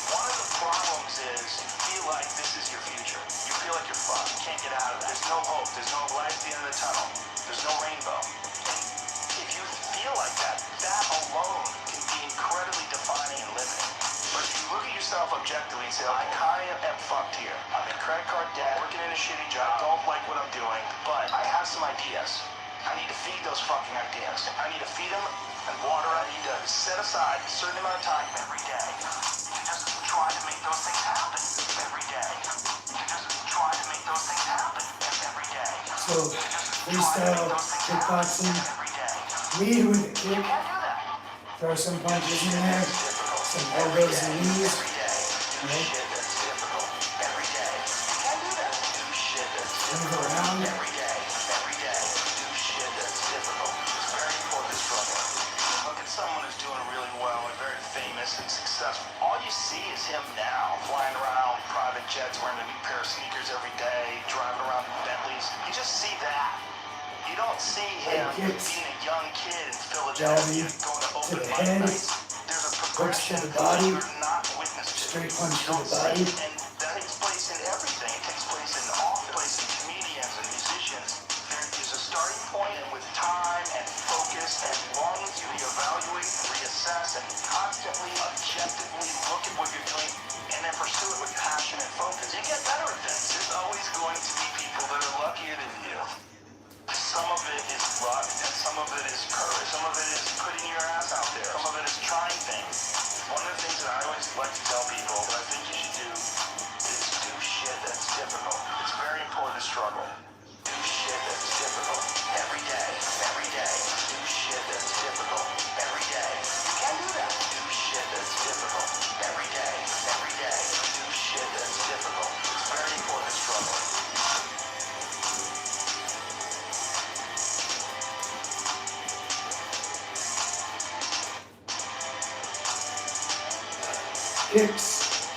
one of the problems is you feel like this is your future. You feel like you're fucked. You can't get out of that. There's no hope. There's no light at the end of the tunnel. There's no rainbow. And if you feel like that, that alone can be incredibly defining and limiting. But if you look at yourself objectively and say, I kind of am fucked here. I'm in credit card debt, working in a shitty job, don't like what I'm doing, but I have some ideas. I need to feed those fucking ideas. I need to feed them and water. I need to set aside a certain amount of time every day to just try to make those things happen every day. To just try to make those things happen every day. So freestyle kickboxing, Every day. lead with a kick, You can't do that. throw some punches in there, some elbows and knees, Every day. Do right? shit that's difficult. Every day. You can't do that. Do shit that's Move around. every day. Every day. Do shit that's difficult. It's very important to struggle. Look at someone who's doing really well and very famous and successful. All you see is him now flying around private jets, wearing a new pair of sneakers every day, driving around in Bentleys. You just see that. You don't see him kicks. being a young kid in Philadelphia, Jabbing going to to open the mic head, nights. There's a progression the body, that you're not witness to. straight punch You to don't the body. see it, and that takes place in everything. It takes place in office, place in comedians and musicians. There is a starting point, and with time and focus, and as long as you evaluate and reassess and constantly, objectively look at what you're doing, and then pursue it with passion and focus, you get better at things. There's always going to be people that are luckier than you. Some of it is luck, and some of it is courage. Some of it is putting your ass out there. Some of it is trying things. One of the things that I always like to tell people that I think you should do is do shit that's difficult. It's very important to struggle. Do shit that's difficult every day. Every day. Do shit that's difficult every day. You can do that. Do shit that's difficult every day. Every day. Do shit that's difficult. It's very important to struggle. Kicks.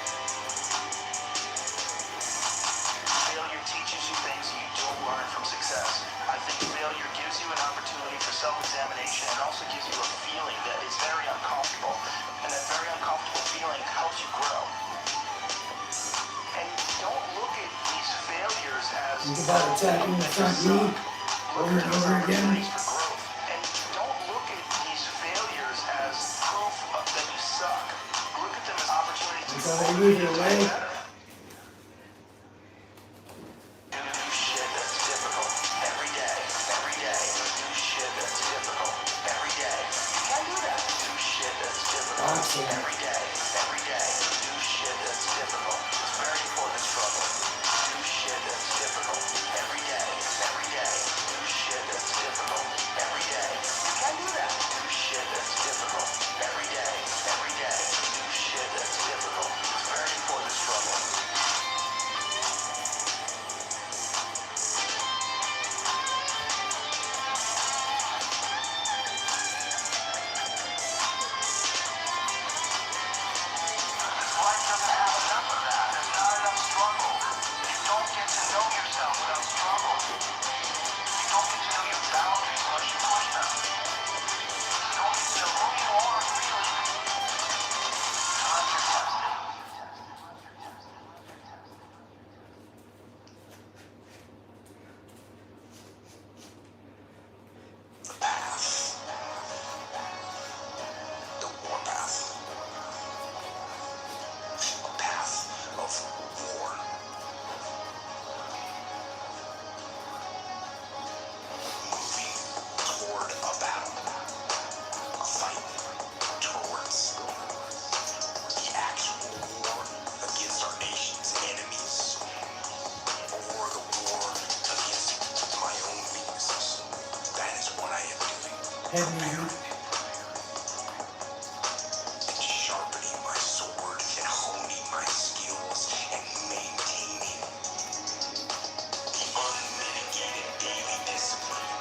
Failure teaches you things you don't learn from success. I think failure gives you an opportunity for self-examination and also gives you a feeling that is very uncomfortable. And that very uncomfortable feeling helps you grow. And don't look at these failures as Think about attacking the front knee over and over again. opportunities for growth. And don't look at these failures as proof that you suck. Look at them as opportunities to Until they move your way. better. Do shit that's difficult every day. Every day. Do shit that's difficult every day. You can do that. Do shit that's difficult Awesome. every day. Every day. Do shit that's difficult. It's very important to struggle. Do shit that's difficult every day. Every day. Do shit that's difficult head movement. Sharpening my sword and honing my skills and maintaining the unmitigated daily discipline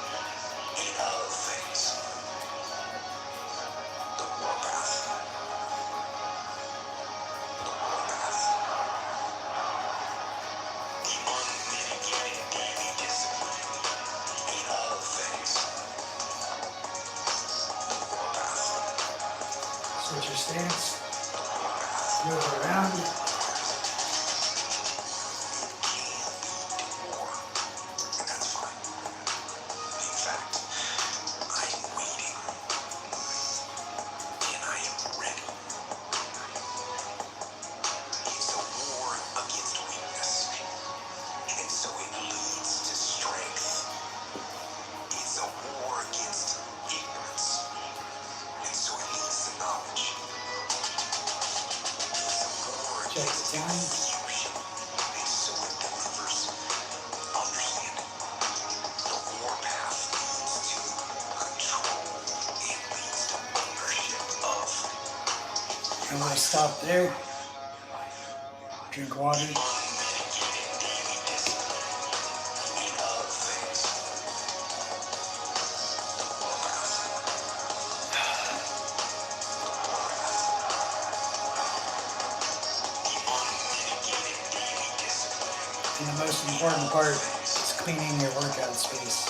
in all things. The warpath. The warpath. The unmitigated daily discipline in all things. The warpath. Switch your stance. Move around. War. And that's fine. In fact, I'm waiting. And I am ready. It's a war against weakness. And so it leads to strength. It's a war against ignorance. And so it leads to knowledge. It's a war Check against the time. confusion. And so it delivers understanding. The warpath leads to control. It leads to ownership of And we'll stop there. Drink water. unmitigated daily discipline in all things. The warpath. The unmitigated daily discipline. And the most important part is cleaning your workout space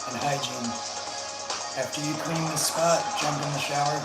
and hygiene. After you clean the spot, jump in the shower.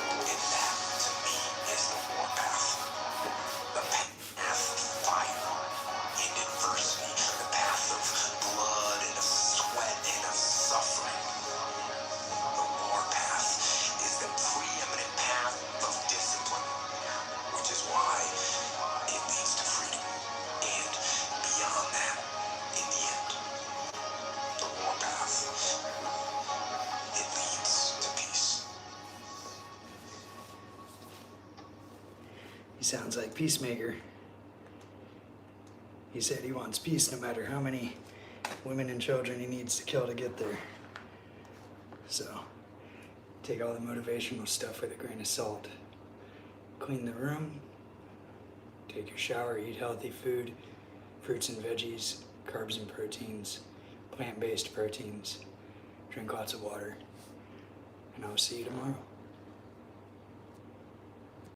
And that, to me, is the warpath. The path of fire and adversity. The path of blood and of sweat and of suffering. The warpath is the preeminent path of discipline, which is why it leads to freedom. And beyond that, in the end, the warpath, it leads to peace. He sounds like Peacemaker. He said he wants peace no matter how many women and children he needs to kill to get there. So, take all the motivational stuff with a grain of salt. Clean the room, take your shower, eat healthy food, fruits and veggies, carbs and proteins, plant-based proteins, drink lots of water, and I'll see you tomorrow.